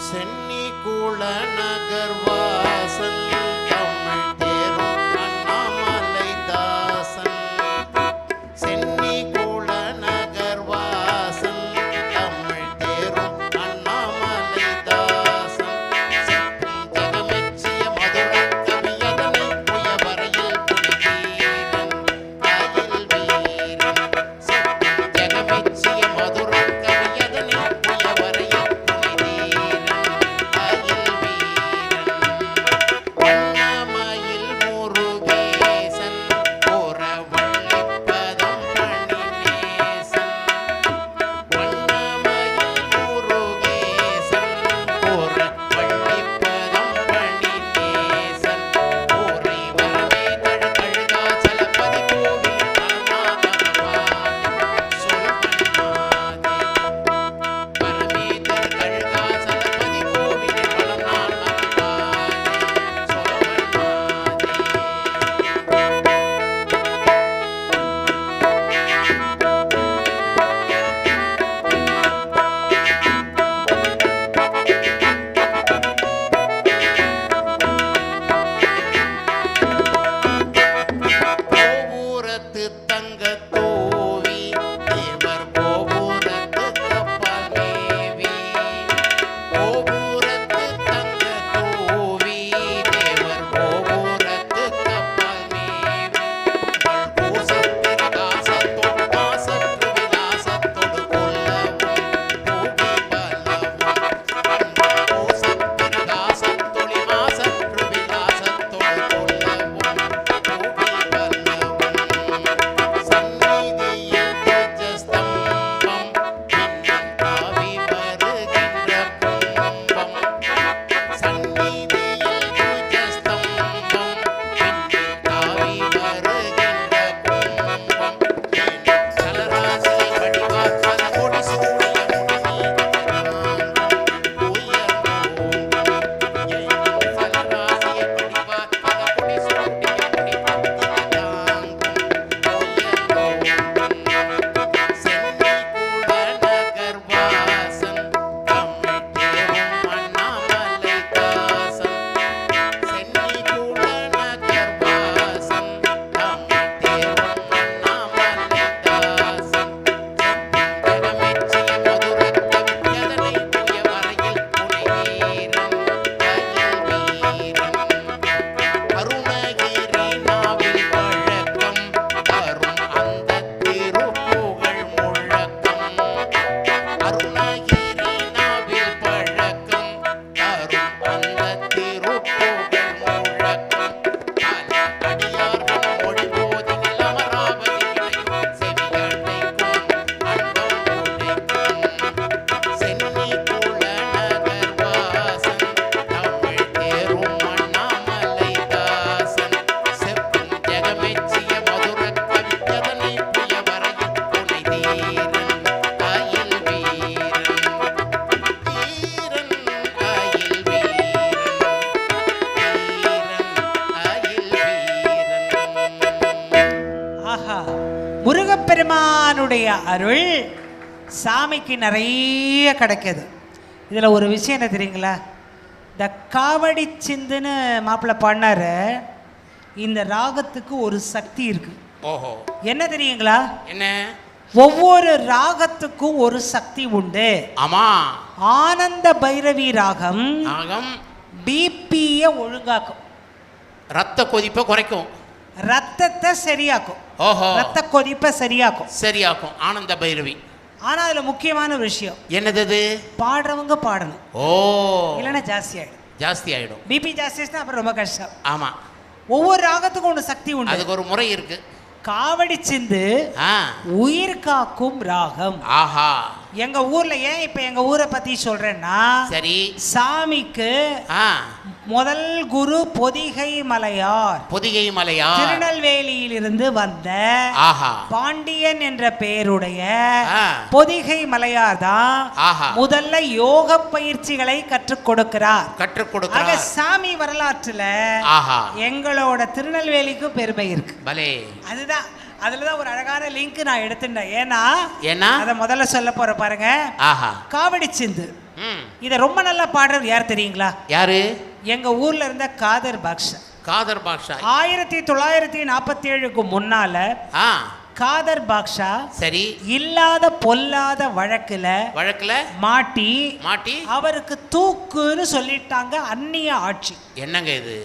சென்னி குல நகர் வாசல் தமிழ் தேரும் அண்ணாமலை தாசன். சென்னி குல நகர் வாசல் தமிழ் தேரும் அண்ணாமலை தாசன். ஜெகமெச்சிய மதுரை கவியதனை புயவரையில் புனிதீரன் அயில் வீரன். ஜெகமெச்சிய மதுரை கவியதனை புயவரையில் புனிதீரன் அயில் வீரன். வண்ணமயில் முருகேசன் புறவள்ளிப்பதம் பணிநேசன். வண்ணமயில் முருகேசன் புறவள்ளிப்பதம் பணிநேசன். ஊரை வரவே கழுகாச்சலபதி கோவில் மனமாதவாதி சொல்வன்மாதே. பரமேதர் கழுகாச்சலபதி கோவில் மனமாதவாதி சொல்வன்மாதே. கோபுரத்து தங்க தோவி தேவர் கோபுரத்து கப்பல் மேவி. கோபுரத்து தங்க தோவி தேவர் கோபுரத்து கப்பல் மேவி. பூசப்பிரகாசத்தோடு மாசற்று விலாசத்தோடு கொல்லவும் பூகி பல்லவும். பூசப்பிரகாசத்தொளி மாசற்று விலாசத்தோடு கொல்லவும் பூகி பல்லவும். சந்நிதியில் துவஜஸ்தம்பம் பின்னில் தாவி வருகின்ற கும்பம். சந்நிதியில் துவஜஸ்தம்பம் பின்னில் தாவி வருகின்ற கும்பம். சலராசியை வடிவார் பல கொடி சூடிய முடிநீர் சலராசியை வடிவார் பல கொடி சூடிய சென்னி குல நகர் வாசன் தமிழ் தேரும் அண்ணாமலை தாசன். சென்னி குல நகர் வாசன் தமிழ் தேரும் அண்ணாமலை தாசன். ஜெகமெச்சிய மதுரை கவியதனை புயவரையில் புனிதீரன் அயில் வீரன். அருணகிரி நாவில் பழக்கம் தரும் அந்த திருப்புகழ் முழக்கம். அருணகிரி நாவில் பழக்கம் தரும் அந்த திருப்புகழ் முழக்கம். பல அடியார்கள் மொழி போதினில் அமராவதி இணையும் செவியடைக்கும் அண்டம் உடைக்கும். சென்னி குல நகர் வாசன் தமிழ் தேரும் அண்ணாமலை தாசன். செப்பும் ஜெகமெச்சிய மதுரை கவியதனை புயவரையில் புனிதீரன் அயில் வீரன். தீரன் அயில் வீரன். தீரன் அயில் வீரன். ஆஹா, முருகப்பெருமானுடைய அருள் சாமிக்கு நிறைய கிடைக்குது. இதில் ஒரு விஷயம் என்ன தெரியுங்களா? இந்த காவடி சிந்துன்னு மாப்பிள்ளை பாடினாரு. இந்த ராகத்துக்கு ஒரு சக்தி இருக்கு. ஓஹோ, என்ன தெரியுங்களா? என்ன? ஒவ்வொரு ராகத்துக்கும் ஒரு சக்தி உண்டு. ஆமா, ஆனந்த பைரவி ராகம் நாகம் பிபிய ஒழுங்காக்கும், ரத்த கொதிப்பை குறைக்கும், ரத்தத்தை சரியாக்கும். ஓஹோ, ரத்த கொதிப்பை சரியாக்கும், சரியாக்கும். ஆனந்த பைரவி. ஆனா அதுல முக்கியமான ஒரு விஷயம் என்னது அது? பாடுறவங்க பாடணும், ஓ, இல்லைன்னா ஜாஸ்தி ஆயிடும். ஜாஸ்தி ஆயிடும். பிபி ஜாஸ்தி ஆச்சுன்னா அப்புறம் ரொம்ப கஷ்டம். ஆமா, ஒவ்வொரு ராகத்துக்கும் ஒன்று சக்தி உண்டு. அதுக்கு ஒரு முறை இருக்கு. காவடி சிந்து உயிர் காக்கும் ராகம். ஆஹா, எங்க ஊர்ல ஏன் இப்ப எங்க ஊரை பத்தி சொல்றேன்னா, சரி, சாமிக்கு முதல் குரு பொதிகை மலையார். பொதிகை மலையார் திருநெல்வேலியிலிருந்து வந்த ஆஹா பாண்டியன் என்ற பெயருடைய ஆ. பொதிகை மலையார் தான் ஆஹா முதல்ல யோக பயிற்சிகளை கற்றுக் கொடுக்கிறார். கற்றுக் ஆக கொடுக்கிறார். சாமி வரலாற்றுல ஆஹா எங்களோட திருநெல்வேலிக்கு பெருமை இருக்கு. பலே அதுதான் அதுலதான் ஒரு அழகான லிங்க் நான் எடுத்துட்டேன். ஏன்னா அத முதல்ல சொல்ல போற பாருங்க. ஆஹா காவடி சிந்து இத ரொம்ப நல்லா பாடுறது யார் தெரியுங்களா? யாரு? எங்க ஊர்ல இருந்த காதர் பாக்ஷா. காதர் பாக்ஷா 1947க்கு முன்னால காதர் பாக்ஷா சரி இல்லாத பொல்லாத வழக்குல மாட்டி அவருக்கு தூக்குன்னு சொல்லிட்டாங்க அந்நிய ஆட்சி. என்னங்க இது?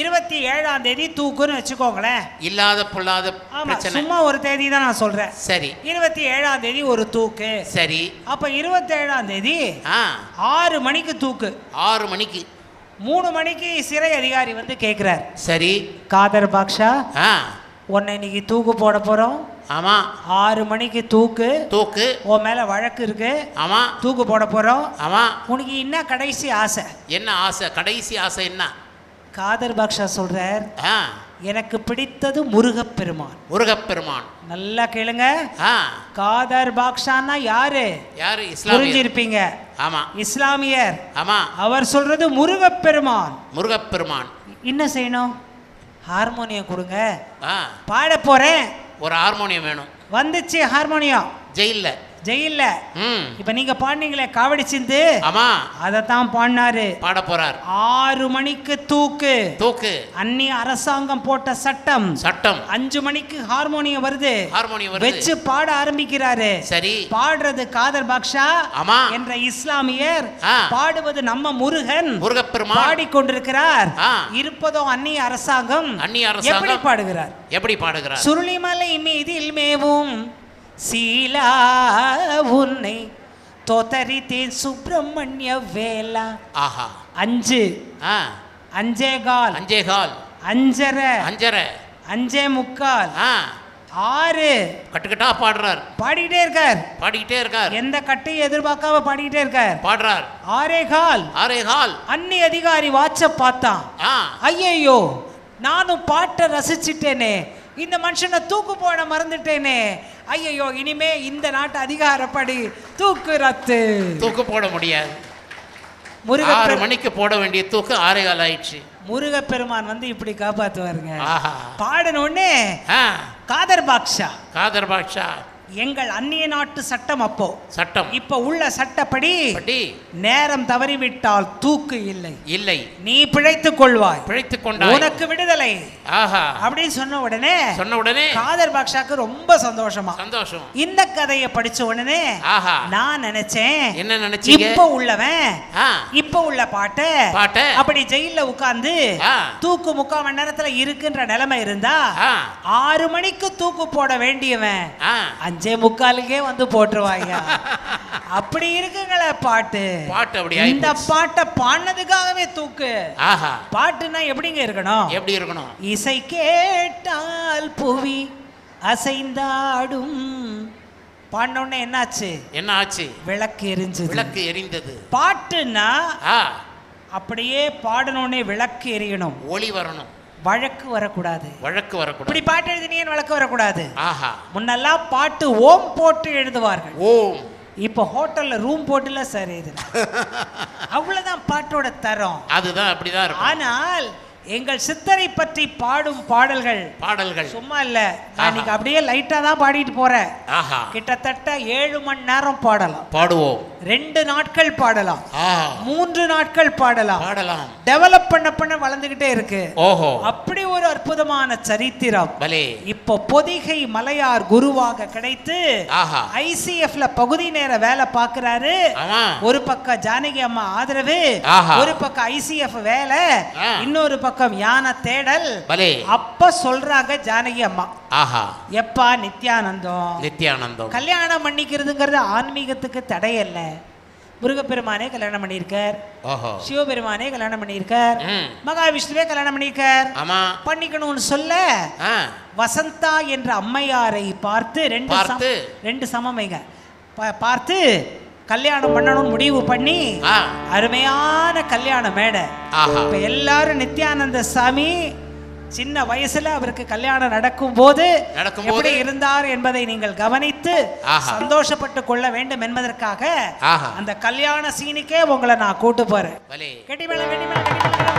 27ஆம் தேதி தூக்குன்னு வச்சுக்கோங்களேன். இல்லாத பொல்லாத பிரச்சனை. சும்மா ஒரு தேதி தான் நான் சொல்றேன். சரி 27ஆம் தேதி ஒரு தூக்கு. சரி அப்ப 27ஆம் தேதி 6 மணிக்கு தூக்கு. 6 மணிக்கு 3 மணிக்கு சிறை அதிகாரி வந்து கேட்கிறார். சரி காதர் பாக்ஷா உன்னை இன்னைக்கு தூக்கு போட போறோம். ஆமா 6 மணிக்கு தூக்கு உன் மேல வழக்கு இருக்கு. ஆமா தூக்கு போட போறோம். ஆமா உனக்கு என்ன கடைசி ஆசை? என்ன ஆசை? கடைசி ஆசை என்ன? காதர் பாக்ஷா சொல்றார் எனக்கு பிடித்தது முருகப்பெருமான். முருகப்பெருமான் நல்லா கேளுங்க. காதர் பாக்ஷான்னா யாரு? யாரு? புரிஞ்சிருப்பீங்க. ஆமா இஸ்லாமியர். ஆமா அவர் சொல்றது முருகப்பெருமான். முருகப்பெருமான் என்ன செய்யணும்? ஹார்மோனியம் கொடுங்க, பாட போறேன். ஒரு ஹார்மோனியம் வேணும். வந்துச்சு ஹார்மோனியம் ஜெயில்ல. இப்ப நீங்க பாடுனீங்களே காவடி சிந்து, ஆமா அதத்தான் பாடினாரு. பாட போறார். 6 மணிக்கு தூக்கு அந்நிய அரசாங்கம் போட்ட சட்டம். 5 மணிக்கு ஹார்மோனியம் வருது. வச்சு பாட ஆரம்பிக்கிறாரு. சரி பாடுறது காதர் பாக்ஷா என்ற இஸ்லாமியர், பாடுவது நம்ம முருகப்பெருமான் பாடிக்கொண்டிருக்கிறார். இருப்பதோ அந்நிய அரசாங்கம். எப்படி பாடுகிறார்? சுருளிமலை மீதில் மேவும் சீலா உன்னை தோத்தரித்தேன் சுப்பிரமணிய வேலா. 5 5:15 5:30 5:45 6 கட்டுக்கட்டா பாடுறார். பாடிக்கிட்டே இருக்கார். எந்த கட்டையும் எதிர்பார்க்காம பாடிக்கிட்டே இருக்கார். பாடுறார். 6:15 அன்னி அதிகாரி வாட்ச பார்த்தான். ஐயோ நானும் பாட்டை ரசிச்சிட்டேனே, இந்த மனுஷனை தூக்கு போட மறந்துட்டேனே, ஐயோ இனிமே இந்த நாட்டு அதிகாரப்படி தூக்கு ரத்து. தூக்கு போட முடியாது. 6 மணிக்கு போட வேண்டிய தூக்கு 6:15 ஆயிடுச்சு. முருகப்பெருமான் வந்து இப்படி காப்பாத்துவாருங்க. பாடின உடனே காதர் பாக்ஷா எங்கள் அந்நிய நாட்டு சட்டம் இப்ப உள்ள சட்டப்படி நேரம் தவறிவிட்டால் தூக்கு இல்லை, நீ பிழைத்துக் கொள்வாய், உனக்கு விடுதலை அப்படின்னு சொன்ன உடனே காதர் பாக்ஷாக்கு ரொம்ப சந்தோஷம். இந்த கதையை படிச்ச உடனே நான் நினைச்சேன், என்ன நினைச்சீங்க? இப்ப உள்ள பாட்டை அப்படி ஜெயில உட்கார்ந்து தூக்கு 3/4 மணி நேரத்துல இருக்குன்ற நிலைமை இருந்தா 6 மணிக்கு தூக்கு போட வேண்டியவன் 5:45 வந்து போட்டுருவாங்க. அப்படி இருக்குங்களே பாட்டு. இந்த பாட்டை பாடினதுக்காகவே தூக்கு. பாட்டுனா எப்படிங்க இருக்கணும்? இசை கேட்டால் புவி அசைந்தாடும். பாடினோடனே என்னாச்சு? விளக்கு எரிந்தது. பாட்டுன்னா அப்படியே பாடினோடனே விளக்கு எரியணும், ஒளி வரணும், வழக்கு வரக்கூடாது. இப்படி பாட்டு எழுதினீங்கன்னு வழக்கு வரக்கூடாது. முன்னெல்லாம் பாட்டு ஓம் போட்டு எழுதுவார்கள். இப்ப ஹோட்டல்ல ரூம் போட்டுல சார் இது அவ்வளவுதான் பாட்டோட தரம். அதுதான் அப்படிதான் இருக்கும். ஆனால் எங்கள் சித்தரை பற்றி பாடும் பாடல்கள் சும்மா இல்ல. இன்னைக்கு அப்படியே லைட்டா தான் பாடிட்டு போறேன். கிட்டத்தட்ட 7 மணி நேரம் பாடுவோம். 2 நாட்கள் பாடலாம், 3 நாட்கள் பாடலாம். டெவலப் பண்ண வளர்ந்துகிட்டே இருக்கு. அப்படி ஒரு அற்புதமான சரித்திரம். இப்போ பொதிகை மலையார் குருவாக கிடைத்து ஐசிஎஃப்ல பகுதி நேர வேலை பார்க்கிறாரு. ஒரு பக்கம் ஜானகி அம்மா ஆதரவு, ஒரு பக்கம் ஐசிஎஃப் வேலை, இன்னொரு பக்கம் யான தேடல். அப்ப சொல்றாங்க ஜானகி அம்மா, எப்பா நித்யானந்தம் கல்யாணம் பண்ணிக்கிறதுங்கிறது ஆன்மீகத்துக்கு தடையல்ல. முருகப்பெருமானே கல்யாணம் பண்ணியிருக்கார், சிவபெருமானே கல்யாணம் பண்ணியிருக்கார், மகாவிஷ்ணுவே கல்யாணம் பண்ணியிருக்கார். பண்ணிக்கணும்னு சொல்ல வசந்தா என்ற அம்மையாரை பார்த்து 2 சமமைங்க பார்த்து கல்யாணம் பண்ணணும்னு முடிவு பண்ணி ஆ. அருமையான கல்யாண மேடை. ஆஹா. இப்ப எல்லாரும் நித்யானந்த சாமி சின்ன வயசுல அவருக்கு கல்யாணம் நடக்கும் போது எப்படி இருந்தார் என்பதை நீங்கள் கவனித்து சந்தோஷப்பட்டு கொள்ள வேண்டும் என்பதற்காக அந்த கல்யாண சீனுக்கே உங்களை நான் கூட்டு போறேன். கெட்டி மேல கெட்டி மேல கெட்டி மேல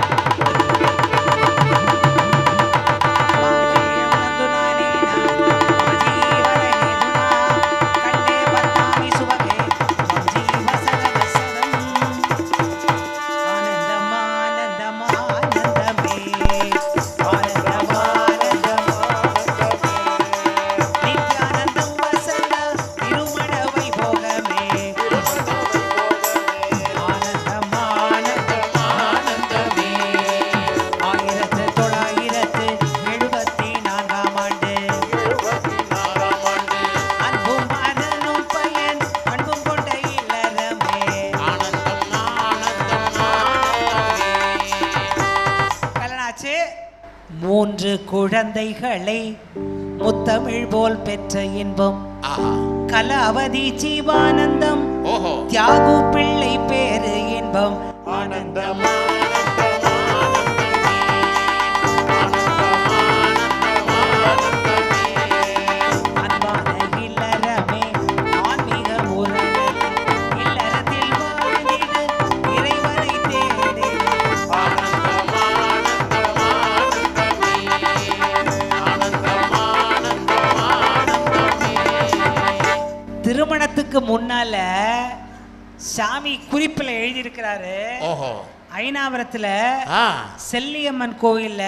மூன்று குழந்தைகளை முத்தமிழ் போல் பெற்ற இன்பம் கலாவதி ஜீவானந்தம் தியாகு பிள்ளை பேரு இன்பம் ஆனந்தம் திருமணத்துக்கு முன்னால சாமி குறிப்பில் எழுதியிருக்கிறாரு. ஐனாவரத்துல செல்லியம்மன் கோயில்ல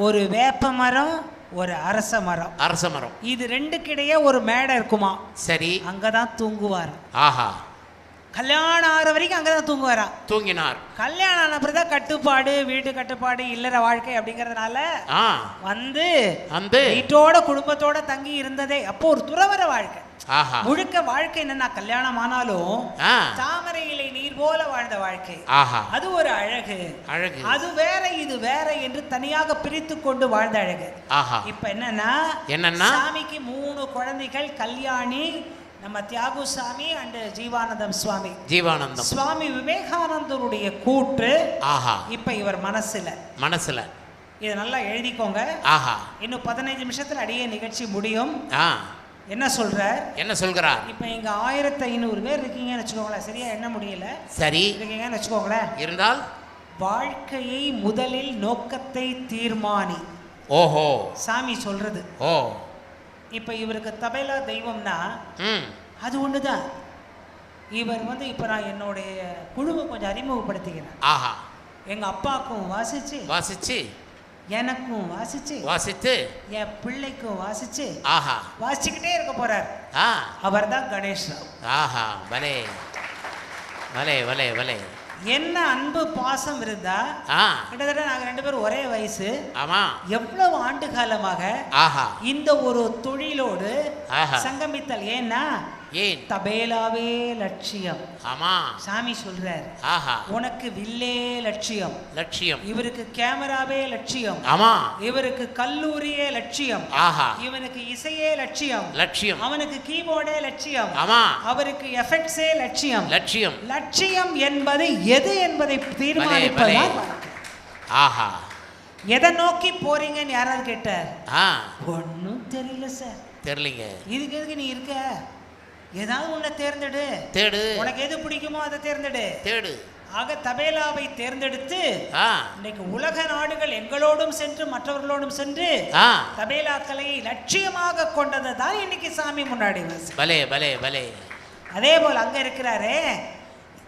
ஒரு வேப்ப மரம் ஒரு அரச மரம் இது ரெண்டுக்கிடையே ஒரு மேடை இருக்குமா. சரி, அங்கதான் தூங்குவார். ஆஹா, கல்யாணம் ஆகிற வரைக்கும் அங்கதான் தூங்குவாரா. தூங்கினார். கல்யாணம் ஆன பிறகு கட்டுப்பாடு, வீட்டு கட்டுப்பாடு, இல்லற வாழ்க்கை அப்படிங்கறதுனால வந்து வீட்டோட குடும்பத்தோட தங்கி இருந்ததே. அப்போ ஒரு துறவற வாழ்க்கை. முழுக்க வாழ்க்கை என்னன்னா கல்யாணம் ஆனாலும் தாமரை இலை நீர் போல வாழ்ந்த வாழ்க்கை. அது ஒரு அழகு. அது வேற இது வேற என்று தனியாக பிரித்து கொண்டு வாழ்ந்த அழகு. இப்ப என்னன்னா சாமிக்கு 3 குழந்தைகள். கல்யாணி நம்ம தியாகு சாமி அண்ட் ஜீவானந்தம் சுவாமி விவேகானந்தருடைய கூற்று இப்ப இவர் மனசுல இதை நல்லா எழுதிக்கோங்க. இன்னும் 15 நிமிஷத்துல அடியே நிகழ்ச்சி முடியும். என்ன சொல்றார்? இப்ப இங்க 1500 பேர் இருக்கீங்கன்னு வச்சுக்கோங்களேன். சரியா என்ன முடியல. சரி இருக்கீங்கன்னு வச்சுக்கோங்களேன். இருந்தால் வாழ்க்கையை முதலில் நோக்கத்தை தீர்மானி. ஓஹோ, சாமி சொல்றது. ஓ, இப்ப இவருக்கு தபேலா தெய்வம்னா அது ஒண்ணுதான். இவர் வந்து இப்ப நான் என்னுடைய குழுவை கொஞ்சம் அறிமுகப்படுத்திக்கிறேன். ஆஹா, எங்க அப்பாவுக்கும் வாசிச்சு எனக்கும் வாசித்து என் பிள்ளைக்கும் வாசிச்சு வாசிச்சுக்கிட்டே இருக்க போறார். அவர் தான் கணேஷ் ராவ். ஆஹா, பலே பலே பலே பலே. என்ன அன்பு பாசம் இருந்தா கிட்டத்தட்ட நாங்க 2 பேரும் ஒரே வயசு. ஆமா, எவ்வளவு ஆண்டு காலமாக இந்த ஒரு தொழிலோடு சங்கமித்தல். ஏன்னா தபேலாவே லட்சியம். ஆமா, சாமி சொல்றார். உனக்கு வில்லே லட்சியம். இவருக்கு கேமராவே லட்சியம். ஆமா, இவருக்கு கல்லூரியே லட்சியம். இவனுக்கு இசையே லட்சியம். அவனுக்கு கீபோர்டே லட்சியம். ஆமா, அவருக்கு எஃபெக்ட்ஸே லட்சியம் என்பது எது என்பதை தீர்மானிப்பதுதான். ஆஹா, எதை நோக்கி போறீங்கன்னு யாராவது கேட்டார்? ஒன்னும் தெரியல சார். தெரியலீங்க. இதுக்கு எதுக்கு நீ இருக்க? ஏதாவது ஒண்ணு தேடு. உனக்கு எது பிடிக்குமோ அதை தேடு. ஆக தபேலாவை தேர்ந்தெடுத்து இன்னைக்கு உலக நாடுகள் எங்களோடும் சென்று மற்றவர்களோடும் சென்று தபேலா கலையை லட்சியமாக கொண்டதை தான் இன்னைக்கு சாமி முன்னாடி. அதே போல் அங்க இருக்கிறாரே,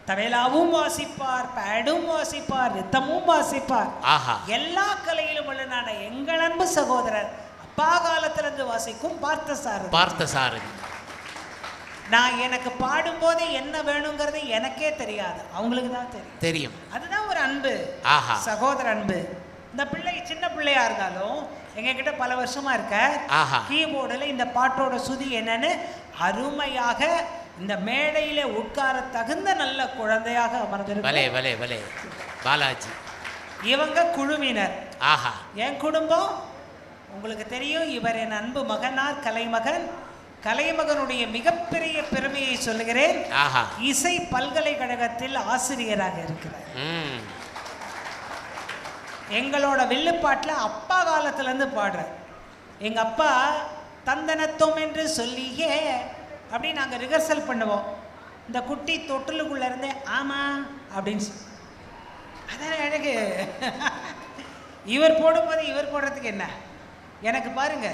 தபேலாவும் வாசிப்பார், பேடும் வாசிப்பார், ரித்தமும் வாசிப்பார். எல்லா கலையிலும் உள்ள எங்கள் அன்பு சகோதரர் அப்பா காலத்திலிருந்து வாசிக்கும் பார்த்தசாரதி. நான் எனக்கு பாடும்போது என்ன வேணுங்கிறது எனக்கே தெரியாது, அவங்களுக்கு தான் தெரியும். அதுதான் ஒரு அன்பு, சகோதர அன்பு. இந்த பிள்ளை சின்ன பிள்ளையா இருந்தாலும் எங்க கிட்ட பல வருஷமா இருக்க, கீபோர்டுல இந்த பாட்டோட சுதி என்னன்னு அருமையாக இந்த மேடையில உட்கார தகுந்த நல்ல குழந்தையாக அமர்ந்திருக்க பாலாஜி. இவங்க குழுவினர். என் குடும்பம் உங்களுக்கு தெரியும். இவர் என் அன்பு மகனார், கலைமகன் கலைமகனுடைய மிகப்பெரிய பெருமையை சொல்லுகிறேன். இசை பல்கலைக்கழகத்தில் ஆசிரியராக இருக்கிறார். எங்களோட வில்லுப்பாட்டில் அப்பா காலத்திலேருந்து பாடுறார். எங்கள் அப்பா தந்தனத்தோம் என்று சொல்லியே அப்படி நாங்கள் ரிஹர்சல் பண்ணுவோம். இந்த குட்டி தொட்டிலுக்குள்ளே இருந்தே ஆமாம் அப்படின்னு அதான் எனக்கு இவர் போடும்போது இவர் போடுறதுக்கு என்ன எனக்கு பாருங்க,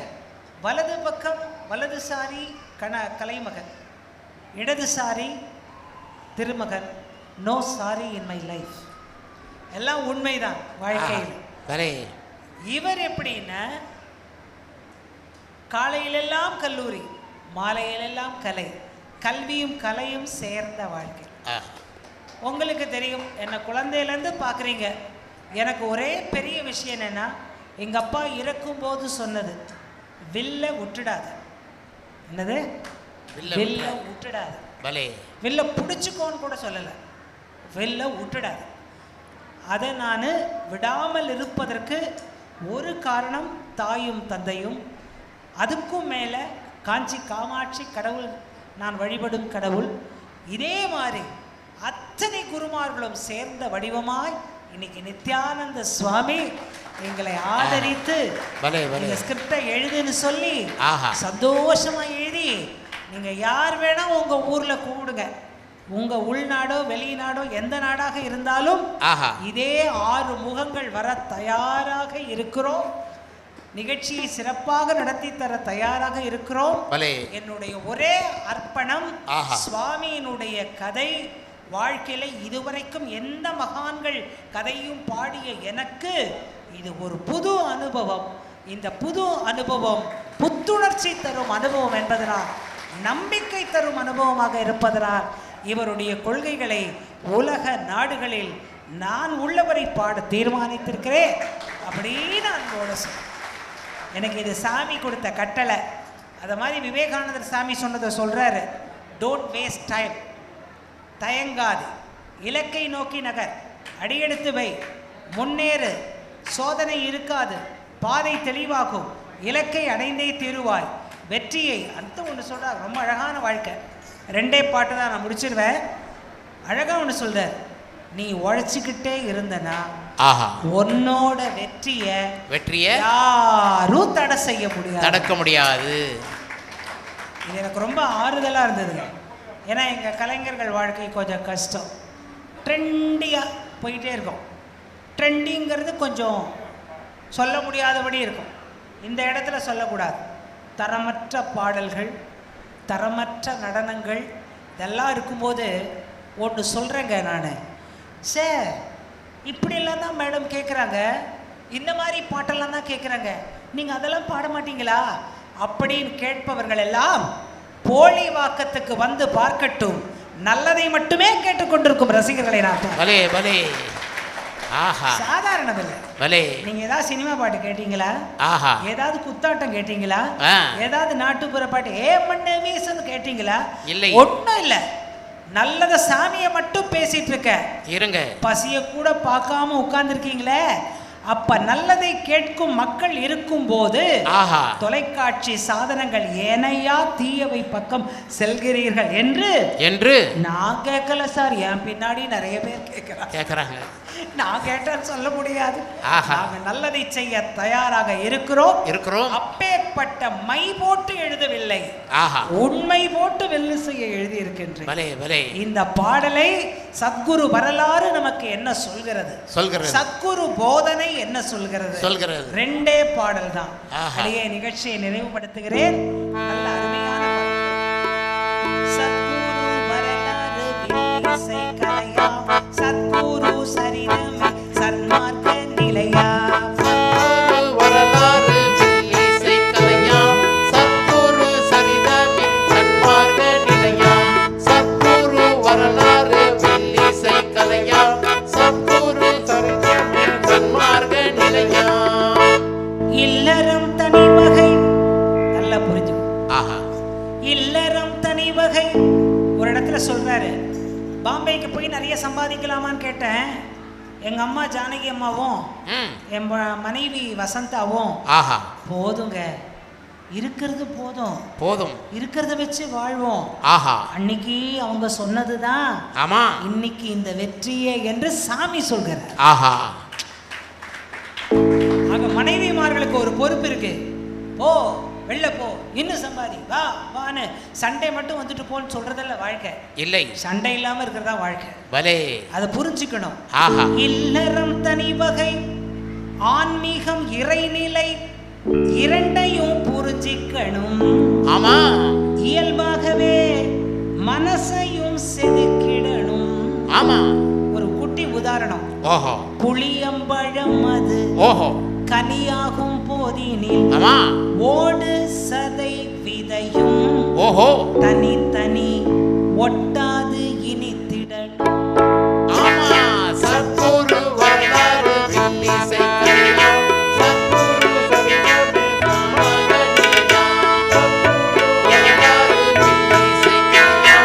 வலது பக்கம் வலதுசாரி கலைமகன், இடதுசாரி திருமகன். No sorry in my life. எல்லாம் உண்மைதான் வாழ்க்கையில். இவர் எப்படின்னா காலையிலெல்லாம் கல்லூரி, மாலையிலெல்லாம் கலை, கல்வியும் கலையும் சேர்ந்த வாழ்க்கை. உங்களுக்கு தெரியும், என்னை குழந்தையிலேருந்து பார்க்குறீங்க. எனக்கு ஒரே பெரிய விஷயம் என்னென்னா, எங்கள் அப்பா இறக்கும்போது சொன்னது, வில்ல விட்டுடாது. என்னது? வில்ல விட்டுடாது. வில்ல பிடிச்சிக்கோன்னு கூட சொல்லலை, வில்ல விட்டுடாது. அதை நான் விடாமல் இருப்பதற்கு ஒரு காரணம் தாயும் தந்தையும், அதுக்கும் மேலே காஞ்சி காமாட்சி கடவுள், நான் வழிபடும் கடவுள். இதே மாதிரி அத்தனை குருமார்களும் சேர்ந்த வடிவமாய் இன்னைக்கு நித்யானந்த சுவாமி எங்களை ஆதரித்து இந்த ஸ்கிரிப்டை எழுதுன்னு சொல்லி சந்தோஷமா எழுதி, நீங்க யார் வேணா உங்க ஊர்ல கூப்பிடுங்க, உங்க உள்நாடோ வெளிநாடோ எந்த நாடாக இருந்தாலும் இதே 6 முகங்கள் வர தயாராக இருக்கிறோம். நிகழ்ச்சியை சிறப்பாக நடத்தி தர தயாராக இருக்கிறோம். என்னுடைய ஒரே அர்ப்பணம், சுவாமியினுடைய கதை வாழ்க்கையில இதுவரைக்கும் எந்த மகான்கள் கதையும் பாடிய எனக்கு இது ஒரு புது அனுபவம். இந்த புது அனுபவம் புத்துணர்ச்சி தரும் அனுபவம் என்பதனால், நம்பிக்கை தரும் அனுபவமாக இருப்பதனால் இவருடைய கொள்கைகளை உலக நாடுகளில் நான் உள்ளவரை பாட தீர்மானித்திருக்கிறேன் அப்படின்னு அன்போட சொல்ல. எனக்கு இது சாமி கொடுத்த கட்டளை. அதை மாதிரி விவேகானந்தர் சாமி சொன்னதை சொல்றாரு, டோன்ட் வேஸ்ட் டைம், தயங்காது, இலக்கை நோக்கி நகர், அடியெடுத்து வை, முன்னேறு, சோதனை இருக்காது, பாதை தெளிவாகும், இலக்கை அடைந்தே தீருவாய், வெற்றியை அந்த ஒன்று சொல்கிறார். ரொம்ப அழகான வாழ்க்கை. 2 பாட்டு தான் நான் முடிச்சிருவேன். அழகாக ஒன்று சொல்கிறார், நீ உழைச்சிக்கிட்டே இருந்தனா உன்னோட வெற்றியை யாரும் தடை செய்ய முடியாது, தடுக்க முடியாது. இது எனக்கு ரொம்ப ஆறுதலாக இருந்ததுங்க. ஏன்னா எங்கள் கலைஞர்கள் வாழ்க்கை கொஞ்சம் கஷ்டம், ட்ரெண்டியாக போயிட்டே இருக்கும். ட்ரெண்டிங்கிறது கொஞ்சம் சொல்ல முடியாதபடி இருக்கும். இந்த இடத்துல சொல்லக்கூடாது. தரமற்ற பாடல்கள், தரமற்ற நடனங்கள் இதெல்லாம் இருக்கும்போது ஒன்று சொல்கிறேங்க நான், சார் இப்படியெல்லாம் தான் மேடம் கேட்குறாங்க, இந்த மாதிரி பாட்டெல்லாம் தான் கேட்குறாங்க, நீங்கள் அதெல்லாம் பாட மாட்டீங்களா அப்படின்னு கேட்பவர்கள் எல்லாம் போலி வாக்கத்துக்கு வந்து பார்க்கட்டும். நல்லதை மட்டுமே கேட்டுக்கொண்டிருக்கும் ரசிகர்களை நான் சாதாரணம் இல்லை. நீங்க ஏதாவது சினிமா பாட்டு கேட்டீங்களா? ஏதாவது குத்தாட்டம் கேட்டீங்களா? ஏதாவது நாட்டுப்புற பாட்டு மண்ணே வீசுன்னு கேட்டீங்களா? இல்லை, ஒன்றும் இல்லை. நல்லத சாமியை மட்டும் பேசிட்டு இருங்க. பசிய கூட பார்க்காம உட்கார்ந்துருக்கீங்களே, அப்ப நல்லதை கேட்கும் மக்கள் இருக்கும் போது தொலைக்காட்சி சாதனங்கள் ஏனையா தீயவை பக்கம் செல்கிறீர்கள் என்று நான் கேட்கல சார், என் பின்னாடி நிறைய பேர் கேட்கிறாங்க. நான் கேட்டேன்னு சொல்ல முடியாது. நாங்கள் நல்லதை செய்ய தயாராக இருக்கிறோம். அப்பேற்பட்ட மை போட்டு எழுதவில்லை, உண்மை போட்டு வெள்ளு செய்ய எழுதி இருக்கின்றேன். இந்த பாடலை சத்குரு வரலாறு நமக்கு என்ன சொல்கிறது, சத்குரு போதனை என்ன சொல்கிறது, 2 பாடல் தான். அதையே நிகழ்ச்சியை நிறைவுபடுத்துகிறேன். நல்ல அருமையான சத்குரு வரலாறு வில்லிசை கலையா, சத்குரு சரிதமே சன்மார்க்க நிலையா, சத்குரு வரலாறு வில்லிசை கலையா, சத்குரு சரிதமே சன்மார்க்க நிலையா, சத்குரு வரலாறு வில்லிசை கலையா, சத்குரு சரிதமே சன்மார்க்க நிலையா. இல்லறம் தனி வகை, நல்லா புரிஞ்சுக்கோ. இல்லறம் தனி வகை. ஒரு இடத்துல சொல்றாரு, பாம்பேக்கு போய் நிறைய சம்பாதிக்கலாமான்னு கேட்டேன். எங்க அம்மா ஜானகி அம்மாவும் என் மனைவி வசந்தாவும் போதுங்க, இருக்கிறது போதும் போதும், இருக்கிறத வச்சு வாழ்வோம். ஆஹா, அன்னைக்கு அவங்க சொன்னதுதான் ஆமா, இன்னைக்கு இந்த வெற்றியே என்று சாமி சொல்கிறார். ஆஹா. ஆக மனைவிமார்களுக்கு ஒரு பொறுப்பு இருக்கு. போ, வெளில போ, இன்னும் சம்பாதி, வா வான்னு சண்டை மட்டும் வந்துட்டு போன்னு சொல்றதல்ல வாழ்க்கை. இல்லை, சண்டை இல்லாம இருக்கிறதா வாழ்க்கை. பலே, அதை புரிஞ்சுக்கணும். ஆஹா. இல்லறம் தனி வகை, ஆன்மீகம் இறைநிலை, இரண்டையும் புரிஞ்சிக்கணும். ஆமா, இயல்பாகவே மனசையும் செதுக்கிடணும். ஆமா, ஒரு குட்டி உதாரணம். ஓஹோ, புளியம்பழம் அது ஓஹோ கனியாகும் போதினில் ஓடு சதை விதையும் ஓஹோ தனி ஒட்டாது இனித்திடணும். ஆமா, சத்குரு வரலாறு வில்லிசை கலையா, சத்குரு வரலாறு வில்லிசை கலையா,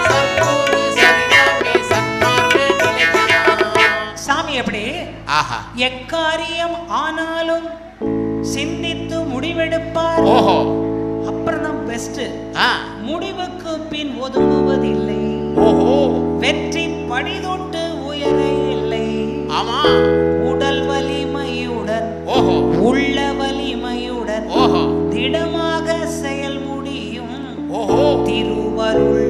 சத்குரு சரிதாமே சன்மார்க்க நிலையா. சாமி எப்படி எக்காரியம் ஆனாலும் சிந்தித்து முடிவெடுப்பார். ஓஹோ, அப்புறம் தான் பெஸ்ட். முடிவுக்கு பின் ஒதுங்குவதில்லை. ஓஹோ, வெற்றி படிதொட்டு உயர இல்லை. ஆமா, உடல் வலிமையுடன் ஓஹோ உள்ள வலிமையுடன் ஓஹோ திடமாக செயல் முடியும். ஓஹோ, திருவருள்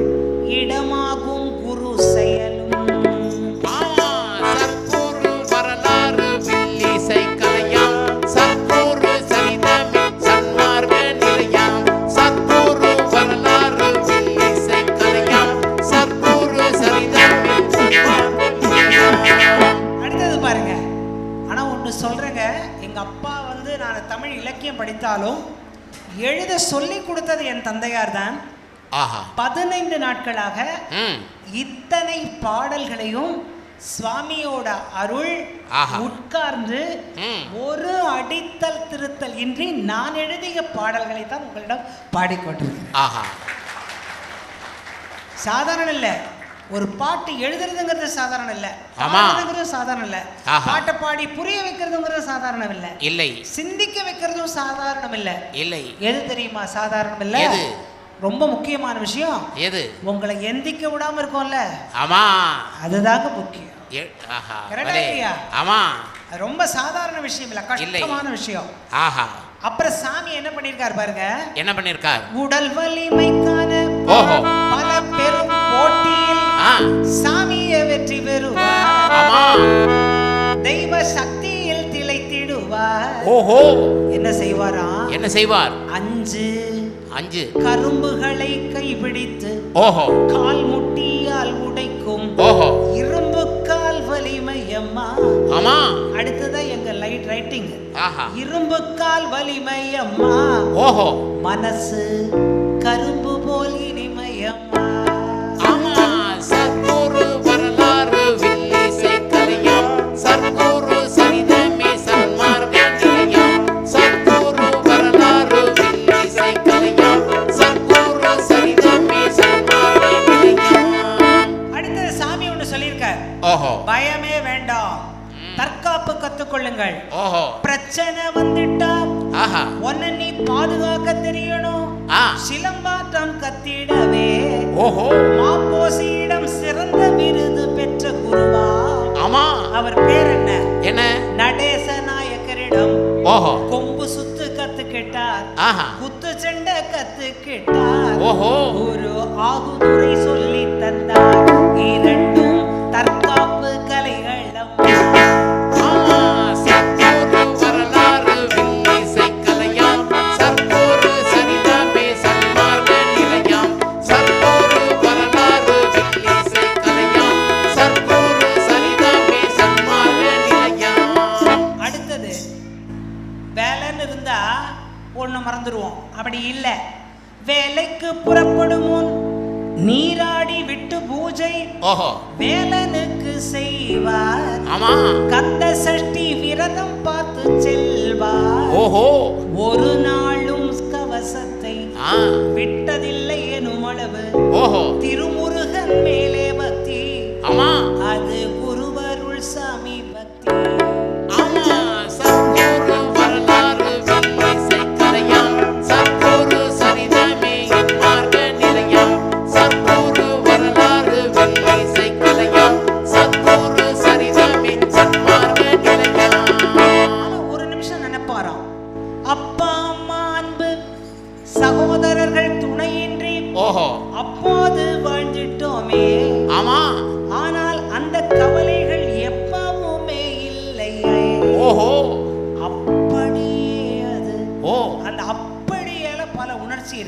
இடமாகும் குரு செயலும். சொல்றேங்க, எங்க அப்பா வந்து நான் தமிழ் இலக்கியம் படித்தாலும் எழுத சொல்லி கொடுத்தது என் தந்தையார் தான். 15 நாட்களாக இத்தனை பாடல்களையும் சுவாமியோட அருள் உட்கார்ந்து ஒரு அடித்தல் திருத்தல் இன்றி நான் எழுதிய பாடல்களை தான் உங்களிடம் பாடிக்கொண்டிருக்கிறேன். சாதாரண இல்லை, ஒரு பாட்டு எழுதுறதுங்கிறது சாதாரணம் இல்ல, பாடுறதுங்கிறது சாதாரணம் இல்ல, பாட்டை பாடி புரிய வைக்கிறதுங்கிறது சாதாரணம் இல்ல, இல்லை சிந்திக்க வைக்கிறதும் சாதாரணம் இல்ல, இல்லை. எது தெரியுமா சாதாரணம் இல்ல? ரொம்ப முக்கியமான விஷயம் எது? உங்களை எந்திக்க விடாம இருக்கும்ல, ஆமா, அதுதாங்க முக்கியம். ஆமா, ரொம்ப சாதாரண விஷயம் இல்ல, கஷ்டமான விஷயம். ஆஹா. அப்புறம் சாமி என்ன பண்ணிருக்காரு பாருங்க, என்ன பண்ணிருக்கார்? உடல் வலிமைக்கான பல பெரும் போட்டியில் சாமிய வெற்றி பெறுவார், தெய்வ சக்தியில் திளைத்திடுவார். ஓஹோ, என்ன செய்வாரா? என்ன செய்வார்? 5 கரும்புகளை கைபிடித்து ஓஹோ கால் முட்டியால் உடைக்கும் ஓஹோ இரும்பு கால் வலிமை அம்மா. ஆமா, அடுத்ததா எங்க லைட் ரைட்டிங். இரும்பு கால் வலிமை அம்மா. ஓஹோ, மனசு கரும்பு போல் இனிமை அம்மா. ஆமா, சத்குரு வரலாறு வில்லிசை கலையா, சத்குரு சரிதமே சன்மார்க்க நிலையா, சத்குரு வரலாறு வில்லிசை கலையா, சத்குரு சரிதமே சன்மார்க்க நிலையா. அடுத்தது சாமி ஒன்று சொல்லியிருக்கார். ஓஹோ, பயமே வேண்டாம், தற்காப்பு கத்துக்கொள்ளுங்கள். ஓஹோ, பிரச்சனை வந்துட்டா உன்னை நீ பாதுகாக்க தெரியணும். சிலம்பாட்டம் கத்திடவே ஓஹோ மாப்போசியிடம் சிறந்த விருது பெற்ற குருவா. ஆமா, அவர் பேர் என்ன? என்ன? நடேச நாயக்கரிடம் ஓஹோ கொம்பு சுத்து கத்துக்கிட்டார், குத்து சண்டை கத்துக்கிட்டார். ஓஹோ, ஒரு ஆகுதுரை சொல்லி தந்தார், இரண்டும் தற்காப்பு கலைகள். மறந்துடுவோம், அப்படி இல்லை. வேலைக்கு புறப்படும் முன் நீராடி விட்டு பூஜை வேலனுக்கு செய்வார். கந்த சஷ்டி விரதம் பார்த்து செல்வார். ஓஹோ, ஒரு நாளும் கவசத்தை விட்டதில்லை எனும் அளவு திருமுருகன் மேலே பக்தி. அது குருவருள் சாமி பக்தி. ஆமா, சத்குரு வரலாறு வில்லிசை கலையா, சத்குரு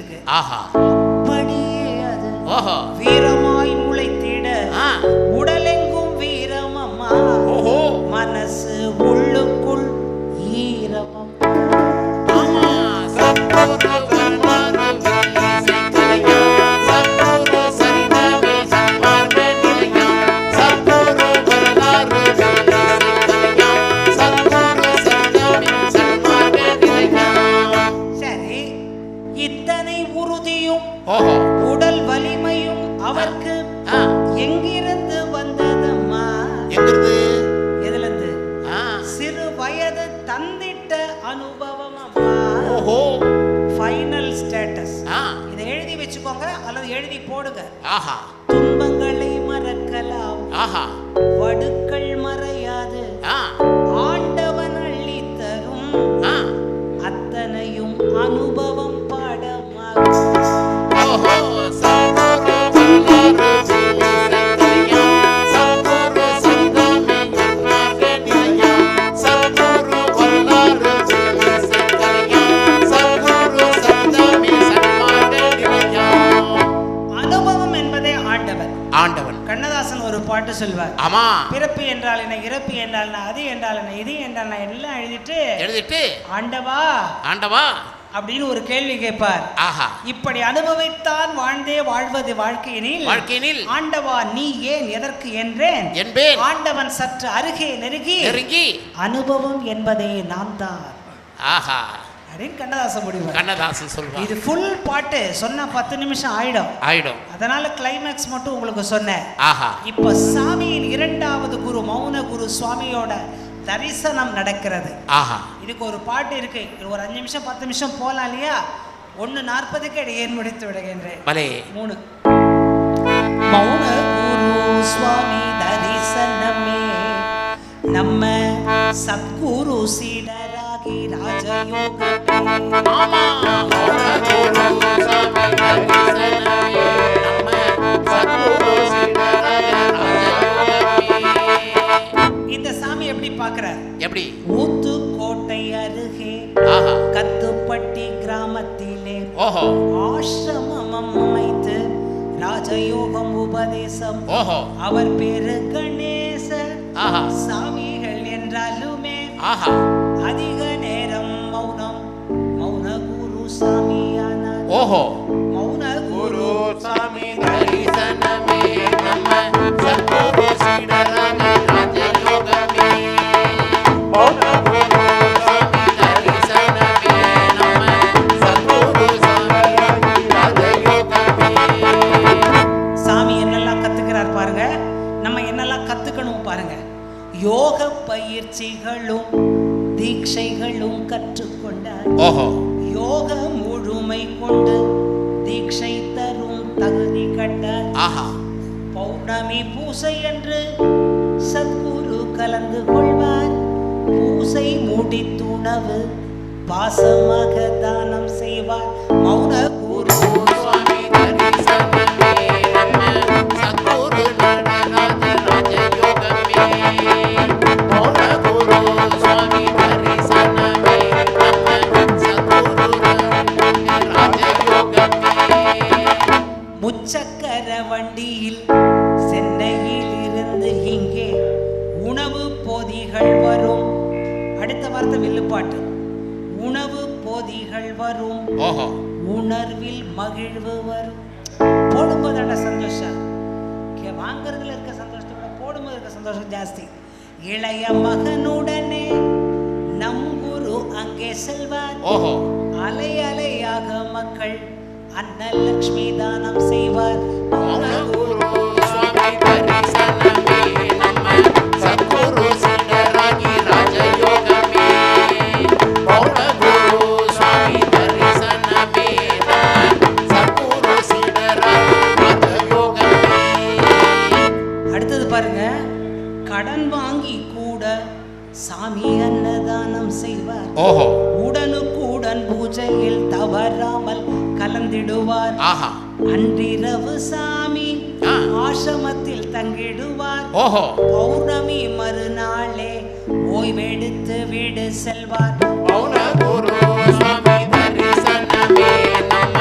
இருக்கு. ஆஹா. அப்படியே அது ஓஹோ. வீரமாய் முளைத்திட ஆ. உடலெங்கும் வீரமம்மா. ஓஹோ. மனசு உள்ளுக்குள் ஈரமம். ஆமா. சத்குரு வரலாறு வெள்ளி இசைக்கலையா. சத்குரு சரிதமே சன்மார்க்க நிலையா. சத்குரு வரலாறு வெள்ளி இசைக்கலையா. சத்குரு சரிதமே சன்மார்க்க நிலையா. சரி, இத்தனை உறுதியும் ஓஹோ. உடல் வலிமையும் அவருக்கு ஆ. எங்கிருந்து வந்ததம்மா? எங்கிருந்து? எதுல இருந்து? ஆ. சிறு வயது தந்திட்ட அனுபவம் அம்மா. ஓஹோ. Final status. ஆ. இதை எழுதி வச்சுக்கோங்க அல்லது எழுதி போடுங்க. ஆஹா. துன்பங்களை மறக்கலாம், ஆஹா. வடுக்கள் மறையாது, ஆ. ஆண்டவன் அள்ளி தரும் ஆ. அத்தனையும் அனுபவம் பாடமாகும். ஓஹோ. சத்குரு வரலாறு வெள்ளி இசைக்கலையா. சத்குரு சரிதமே சன்மார்க்க நிலையா. சத்குரு வரலாறு வெள்ளி இசைக்கலையா. சத்குரு சரிதமே சன்மார்க்க நிலையா. அனுபவம் என்பதே ஆண்டவன். ஆண்டவன். கண்ணதாசன் ஒரு பாட்டு சொல்வார். ஆமா. பிறப்பு என்றால் என்ன, இறப்பு என்றால் என்ன, அது என்றால் என்ன, இது என்றால் என்ன, எல்லாம் எழுதிட்டு ஆண்டவா ஆண்டவா அப்படின்னு ஒரு கேள்வி கேட்பார். ஆஹா. இப்படி அனுபவித்தான் வாழ்ந்தே வாழ்வது வாழ்க்கையினில் ஆண்டவா நீ ஏன் எதற்கு என்றேன் என்பேன். ஆண்டவன் சற்று அருகே நெருங்கி அனுபவம் என்பதே நான் தான் ஆஹா அப்படின்னு கண்ணதாசன் முடிவார். கண்ணதாசன் சொல்வார். இது ஃபுல் பாட்டு சொன்னா 10 நிமிஷம் ஆயிடும். அதனால கிளைமேக்ஸ் மட்டும் உங்களுக்கு சொன்னேன். ஆஹா. இப்ப சாமியின் 2வது குரு மௌன குரு சுவாமியோட தரிசனம் நடக்கிறது. ஆஹா. இதுக்கு ஒரு பாட்டு இருக்கு. ஒரு 5 நிமிஷம் 10 நிமிஷம் போலாம் இல்லையா? 1:40க்கு இடையே முடித்து விடுகின்றேன். 3 மௌன குரு சுவாமி தரிசனமே நம்ம சத்குரு சீடராகி ராஜயோகமே. ஆமா. மௌன குரு சுவாமி தரிசனமே நம்ம சத்குரு சீடராகி ராஜயோகமே. இந்த சாமி எப்படி பார்க்கிறார்? எப்படி? ஊத்துக்கோட்டை அருகே ஆஹா. கத்துப்பட்டி கிராமத்திலே ஓஹோ. ஆசிரமம் அமைத்து ராஜயோகம் உபதேசம். ஓஹோ. அவர் பேரு கணேச. ஆஹா. சாமிகள் என்றாலுமே ஆஹா. அதிக நேரம் மௌன குரு சாமியானார். ஓஹோ. மௌன குரு சாமி தரிசனமே நம்ம சத்குரு சீடராகி ராஜயோகமே. மௌன குரு சாமி தரிசனமே நம்ம சத்குரு சீடராகி ராஜயோகமே. சாமி என்னெல்லாம் கத்துக்கிறார் பாருங்க, நம்ம என்னெல்லாம் கத்துக்கணும் பாருங்க. யோக பயிற்சிகளும் தீட்சைகளும் கற்றுக்கொண்டார். ஓஹோ. யோக முழுமை கொண்டு தீட்சை தரும் தகுதி கண்டார். ஆஹா. பௌர்ணமி பூசை என்று சத்குரு கலந்து கொள்வார். பூசை முடித்துணவு பாசமாக தானம் செய்வார். மௌன குரு சுவாமி தரிசனமே நம்ம சத்குரு நடராஜ ராஜயோகமே. மௌன குரு சுவாமி தரிசனமே நம்ம சத்குரு ராஜயோகமே. முச்சக்கர வண்டியில் சென்னையில் இருந்து இங்கே உணவு போதிகள் வரும். அடுத்த வார்த்தை வில்லுப்பாட்டு. உணவு போதிகள் வரும். ஓஹோ. உணர்வில் மகிழ்வு வரும். போடும்போது சந்தோஷம், வாங்கறதுல இருக்க சந்தோஷத்தை விட போடும்போது இருக்க சந்தோஷம் ஜாஸ்தி. இளைய மகனுடனே நம் குரு அங்கே செல்வார். ஓஹோ. அலை அலையாக மக்கள் அன்னலக்ஷ்மி தானம் செய்வார். மௌன குரு சுவாமி தரிசனமே நம்ம சத்குரு சீடராகி ராஜயோகமே. மௌன குரு சுவாமி தரிசனமே நம்ம சத்குரு சீடராகி ராஜயோகமே. அடுத்தது பாருங்க, கடன் வாங்கி கூட சாமி அன்னதானம் செய்வார். ஓஹோ. உடனுக்குடன் பூஜையில் தவறாமல் கலந்திடுவார். ஆஹா. அன்றிரவு சாமி ஆ. ஆசிரமத்தில் தங்கிடுவார். ஓஹோ. பௌர்ணமி மறுநாளே ஓய்வெடுத்து வீடு செல்வார். மௌன குரு சுவாமி தரிசனமே நம்ம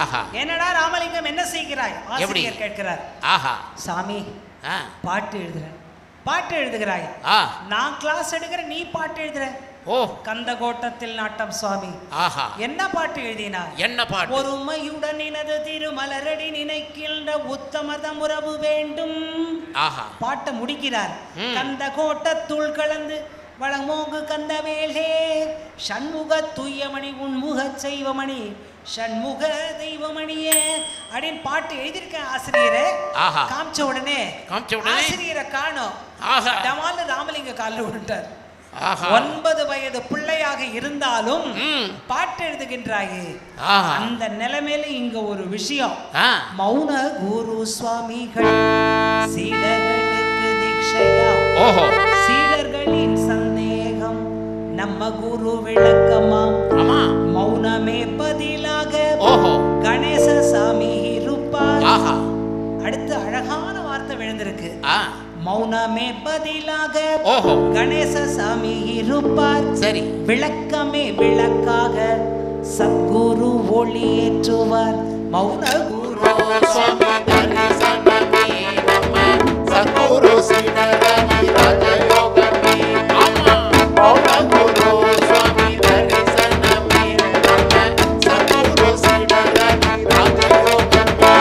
ஆஹா. என்னடா ராமலிங்கம் என்ன செய்கிறாய்? ஆசிரியர் கேட்கிறார். ஆஹா. சாமி, பாட்டு எழுதுறேன். பாட்டு எழுதுகிறாயா? நான் கிளாஸ் எடுக்கிறேன், நீ பாட்டு எழுதுற. ஓ, கந்தகோட்டத்தில் நாட்டம் சுவாமி. ஆஹா. என்ன பாட்டு எழுதினா? என்ன பாட்டு? ஒருமையுடன் இனது திருமலரடி நினைக்கின்ற உத்தமதம் உறவு வேண்டும். ஆஹா. பாட்டை முடிக்கிறார். கந்தகோட்டத்துள் கலந்து வளமோங்கு கந்தவேலே சண்முக தூயமணி உன்முக செய்வமணி சண்முக தெய்வமணியே அப்படின்னு பாட்டு எழுதியிருக்கேன் ஆசிரியரை. காமிச்ச உடனே ஆசிரியரை காணோம். டமால்னு ராமலிங்க காலில் விட்டார். 9 வயது பிள்ளையாக இருந்தாலும் பாட்டு எழுதுகின்றாயே. அந்த நிலைமையில இங்க ஒரு விஷயம். மௌன குரு சுவாமிகள் சீடர்களுக்கு தீட்சையா. சீடர்களின் சந்தேகம் நம்ம குரு விளக்கமாம். மௌனமே பதிலாக கணேச சாமி இருப்பார். அடுத்து அழகான வார்த்தை விழுந்திருக்கு. மௌனமே பதிலாக கணேச சாமி இருப்பார். சரி. விளக்கமே விளக்காக சத்குரு ஒளி ஏற்றுவார். மௌன குரு சுவாமி தரிசனமே சத்குரு சீடரமி ராஜயோகமே. மௌன குரு சுவாமி தரிசனமே சத்குரு சீடரமி ராஜயோகமே.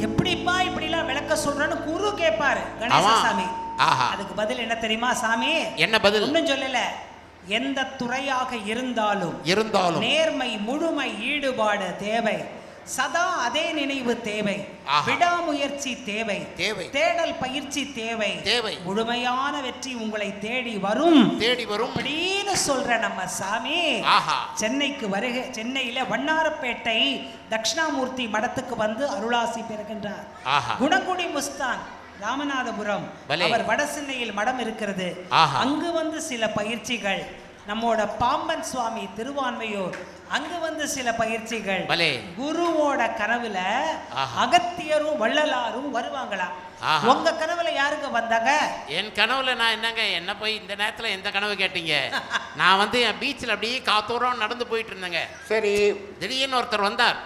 எப்படிப்பா இப்படிலாம் விளக்க சொல்றேன்னு குரு கேட்பாரு கணேசசாமி. அதுக்கு பதில் என்ன தெரியுமா சாமி? என்ன பதில்? ஒன்னும் சொல்லல. எந்த துறையாக இருந்தாலும் நேர்மை முழுமை ஈடுபாடு தேவை. சதா அதே நினைவு தேவை. விடாமுயற்சி தேவை. தேடல் பயிற்சி தேவை. முழுமையான வெற்றி உங்களை தேடி வரும் அப்படின்னு சொல்ற நம்ம சாமி சென்னைக்கு வருகை. சென்னையில வண்ணாரப்பேட்டை தட்சிணாமூர்த்தி மடத்துக்கு வந்து அருளாசி பெறுகின்றார். குணங்குடி முஸ்தான் ராமநாதபுரம் அவர் வட சென்னையில் மடம் இருக்கிறது. அங்கு வந்து சில பயிற்சிகள். நம்மோட பாம்பன் சுவாமி திருவான்மையூர் அங்கு வந்து சில பயிற்சிகள். குருவோட கனவுல அகத்தியரும் வள்ளலாரும் வருவாங்களா? உங்க கனவுல யாருங்க வந்தாங்க? என் கனவுல நான் என்னங்க, என்ன போய் இந்த நேரத்துல எந்த கனவு கேட்டீங்க? நான் வந்து என் பீச்சில் அப்படியே காத்தோரம் நடந்து போயிட்டு இருந்தேங்க. சரி, திடீர்னு ஒருத்தர் வந்தார்.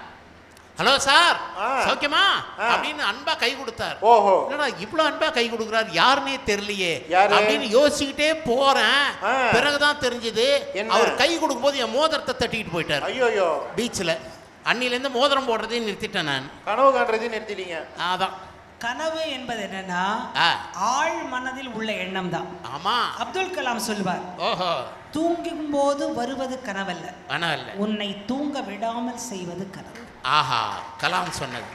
ஹலோ சார், சௌக்கியமா அப்படின்னு அன்பா கை கொடுத்தார். ஓஹோ, என்னடா இவ்வளவு அன்பா கை கொடுக்குறாரு, யாருன்னே தெரியலையே அப்படின்னு யோசிச்சுக்கிட்டே போறேன். பிறகுதான் தெரிஞ்சது அவர் கை கொடுக்கும் போது என் மோதிரத்தை தட்டிக்கிட்டு போயிட்டார். ஐயோ, பீச்சில். அன்னில இருந்து மோதிரம் போடுறதையும் நிறுத்திட்டேன் நான். கனவு காண்றதையும் நிறுத்திட்டீங்க. அதான் கனவு என்பது என்னன்னா ஆழ் மனதில் உள்ள எண்ணம் தான். ஆமா, அப்துல் கலாம் சொல்வார். ஓஹோ, தூங்கும் போது வருவது கனவல்ல, உன்னை தூங்க விடாமல் செய்வது கனவு. ஆஹா, கலாம் சொன்னது.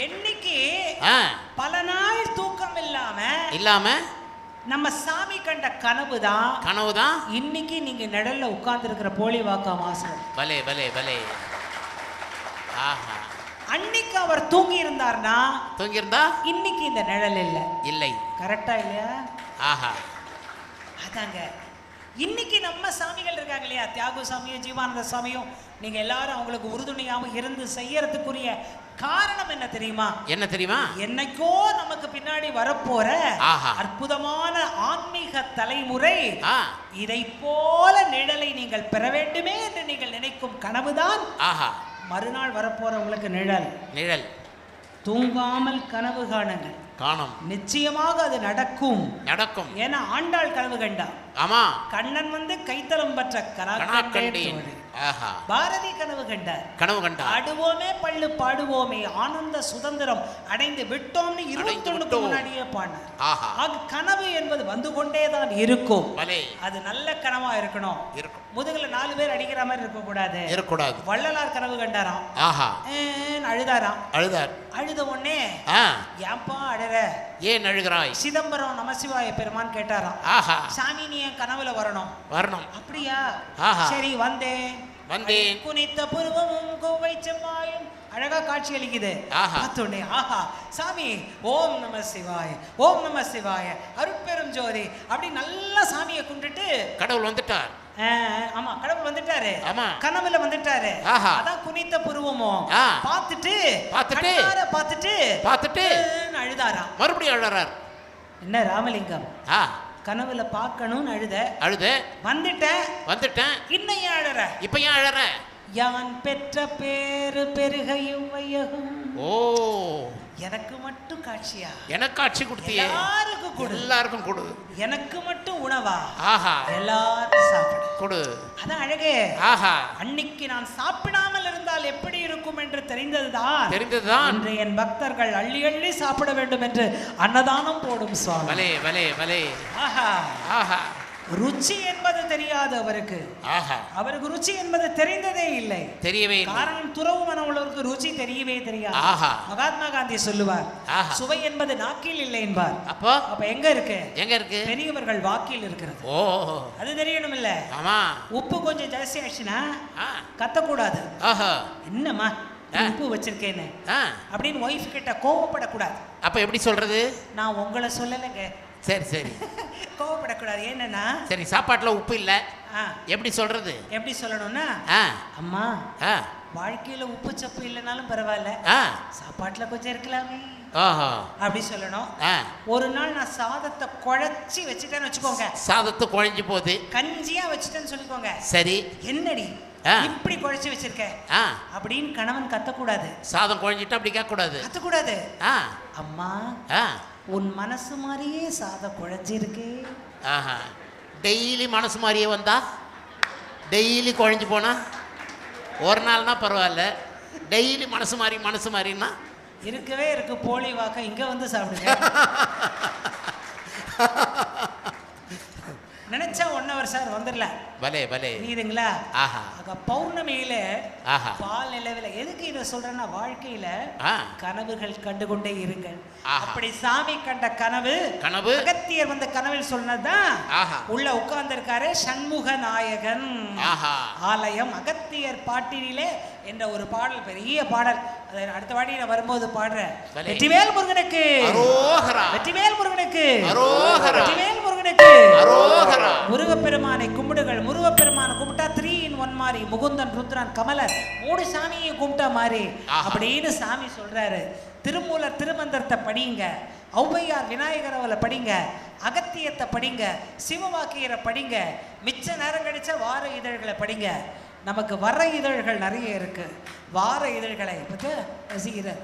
என்னைக்கு பல நாள் தூக்கம் இல்லாம நம்ம சாமி கண்ட கனவுதான் இன்னைக்கு நீங்க நிழல்ல உட்கார்ந்து இருக்கிற போலி வாக்கா வாசல். பலே பலே பலே. ஆஹா, அன்னைக்கு அவர் தூங்கி இருந்தா இன்னைக்கு இந்த நிழல் இல்லை. கரெக்டா இல்லையா? ஆஹா, அதாங்க. இன்னைக்கு நம்ம சாமிகள் இருக்காங்க இல்லையா, தியாகு சாமியும் ஜீவானந்த சாமியும், நீங்க எல்லாரும் அவங்களுக்கு உறுதுணையாகவும் இருந்து செய்யறதுக்குரிய காரணம் என்ன தெரியுமா? என்னைக்கோ நமக்கு பின்னாடி வரப்போற அற்புதமான ஆன்மீக தலைமுறை இதை போல நிழலை நீங்கள் பெற வேண்டுமே என்று நீங்கள் நினைக்கும் கனவுதான் மறுநாள் வரப்போற உங்களுக்கு நிழல். தூங்காமல் கனவு காணுங்கள். நிச்சயமாக அது நடக்கும். ஏன்னா ஆண்டாள் கனவு கண்டா. ஆமா, கண்ணன் வந்து கைத்தலம் பற்ற கராக்கண்டேன். பாரதி கனவு கண்டார். ஆடுவோமே பள்ளு பாடுவோமே ஆனந்த சுதந்திரம் அடைந்து விட்டோம்னு 21 முன்னாடியே பாடினார். கனவு என்பது வந்து கொண்டேதான் இருக்கும். அது நல்ல கனவா இருக்கணும். முதுகுல 4 பேர் அடிக்கிற மாதிரி இருக்கக்கூடாது. வள்ளலார் கனவு கண்டாராம். அழுதாராம். அழுத உடனே ஏன்பா அழுற, ஏன் அழுகிறாய்? சிதம்பரம் நமசிவாய பெருமான் கேட்டாராம். சாமி, நீ என் கனவுல வரணும். அப்படியா? சரி, வந்தேன். குனித்த புருவமும் கோவை செம்மாயும் அழகா காட்சி அளிக்குது. பார்த்தோன்னே ஆஹா, சாமி ஓம் நம சிவாய, ஓம் நம சிவாய, அருட்பெரும் ஜோதி அப்படி நல்லா சாமியை கும்பிட்டுட்டு கடவுள் வந்துட்டார். ஆமா, கடவுள் வந்துட்டாரு. கனவுல வந்துட்டாரு. அதான் குனித்த புருவமும் பார்த்துட்டு அழுதாராம். மறுபடியும் அழுறார். என்ன ராமலிங்கம், கனவுல பார்க்கணும்னு அழுத வந்துட்டேன். இன்னும் ஏன் அழற? இப்ப ஏன் அழற? யான் பெற்ற பேரு பெருகையும் வையகம். ஓ, எனக்கு மட்டும் காட்சியா? எனக்கு காட்சி கொடுத்தியே, எல்லாருக்கும் கொடு. எல்லாருக்கும் கொடு. எனக்கு மட்டும் உணவா? ஆஹா, எல்லாரும் சாப்பிடு கொடு. அதான் அழகே. ஆஹா, அன்னைக்கு நான் சாப்பிடாமல் இருந்தால் எப்படி இருக்கும் என்று தெரிந்ததுதான் இன்று என் பக்தர்கள் அள்ளி அள்ளி சாப்பிட வேண்டும் என்று அன்னதானம் போடும் சுவாமி. வலே வலே வலே. ஆஹா ஆஹா, ருச்சி என்பது தெரியாது அவருக்கு. ஆஹா, அவருக்கு ருச்சி என்பது தெரிந்ததே இல்லை, தெரியவே இல்லை. காரணம் துறவு மனம் உள்ளவருக்கு ருச்சி தெரியவே தெரியாது. ஆஹா, மகாத்மா காந்தி சொல்லுவார், சுவை என்பது நாக்கில் இல்லை என்பார். அப்ப எங்க இருக்கு? எங்க இருக்கு? பெரியவர்கள் வாக்கில் இருக்கிறது. ஓ, அது தெரியணும் இல்ல? ஆமா. உப்பு கொஞ்சம் ஜாஸ்தி ஆச்சுன்னா கத்தக்கூடாது. ஆஹா, என்னம்மா உப்பு வச்சிருக்கேன்னு அப்படின்னு ஒய்ஃப் கிட்ட கோவப்படக்கூடாது. அப்ப எப்படி சொல்றது? நான் உங்களை சொல்லலைங்க. சரி சரி, கோவப்படக்கூடாது. என்னன்னா, சரி சாப்பாட்டுல உப்பு இல்ல, எப்படி சொல்றது? எப்படி சொல்லணும்னா, அம்மா வாழ்க்கையில உப்பு சப்பு இல்லைனாலும் பரவாயில்ல, சாப்பாட்டுல கொஞ்சம் இருக்கலாமே அப்படி சொல்லணும். ஒரு நாள் நான் சாதத்தை குழைச்சி வச்சுட்டேன்னு வச்சுக்கோங்க, சாதத்தை குழைஞ்சு போகுது, கஞ்சியா வச்சுட்டேன்னு சொல்லிக்கோங்க. சரி, என்னடி இப்படி குழைச்சி வச்சிருக்க அப்படின்னு கணவன் கத்தக்கூடாது. சாதம் குழைஞ்சிட்டு அப்படி கேட்கக்கூடாது, கத்தக்கூடாது. அம்மா உன் மனசு மாதிரியே சாதம் குழைஞ்சிருக்கு. டெய்லி மனசு மாதிரியே வந்தா, டெய்லி குழைஞ்சு போனா ஒரு நாள்னா பரவாயில்ல, டெய்லி மனசு மாதிரின்னா இருக்கவே இருக்கு. போலி வாக்க இங்க வந்து சாப்பிடுங்க. நினைச்சா 1 hour சார் வந்துடல. பலே பலே புரியுதுங்களா? பௌர்ணமியில பால் நிலவில எதுக்கு இதை சொல்றேன்னா, வாழ்க்கையில கனவுகள் கண்டுகொண்டே இருங்கள். அப்படி சாமி கண்ட கனவு அகத்தியர் வந்த கனவில் சொன்னதுதான் உள்ள உட்கார்ந்து இருக்காரு சண்முக நாயகன் ஆலயம் அகத்தியர் பாட்டினிலே என்ற ஒரு பாடல், பெரிய பாடல். அதை அடுத்த வாட்டி நான் வரும்போது பாடுறேன். வெற்றிவேல் முருகனுக்கு அரோகரா, வெற்றிவேல் முருகனுக்கு அரோகரா, வெற்றிவேல் முருகனுக்கு அரோகரா. முருகப்பெருமானை கும்பிடுகள். முருகப்பெருமானை கும்பிட்டா 3 in 1 மாதிரி, முகுந்தன் ருத்ரன் கமலர் 3 சாமியை கும்பிட்டா மாதிரி அப்படின்னு சாமி சொல்றாரு. திருமூலர் திருமந்திரத்தை படிங்க, ஔவையார் விநாயகர் அவளை படிங்க, அகத்தியத்தை படிங்க, சிவவாக்கியரை படிங்க, மிச்ச நேரம் கிடைச்ச வார இதழ்களை படிங்க. நமக்கு வர இதழ்கள் நிறைய இருக்கு. வார இதழ்களை ரசிகர்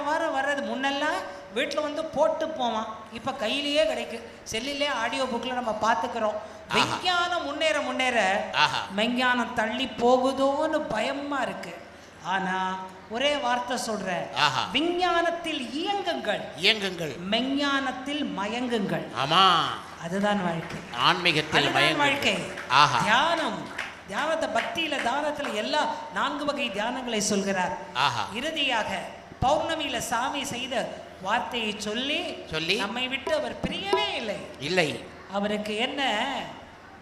வாரம் வர்றது. முன்னெல்லாம் வீட்டில் வந்து போட்டு போவான், இப்போ கையிலேயே கிடைக்கு, செல்லிலே ஆடியோ புக்கில் நம்ம பார்த்துக்கிறோம். விஞ்ஞானம் முன்னேற முன்னேற மெஞ்ஞானம் தள்ளி போகுதோன்னு பயமா இருக்கு. ஆனா ஒரே வார்த்தை சொல்றேன், விஞ்ஞானத்தில் இயங்குங்கள், இயங்குங்கள், மெஞ்ஞானத்தில் மயங்குங்கள். ஆமா, அதுதான் வாழ்க்கை. ஆன்மீகத்தில் வாழ்க்கை. தியானம், தியானத்தை பக்தியில தானத்துல எல்லா 4 வகை தியானங்களை சொல்கிறார். இறுதியாக பௌர்ணமியில சாமி செய்த வார்த்தையை சொல்லி சொல்லி நம்மை விட்டு அவர் பிரியவே இல்லை. அவருக்கு என்ன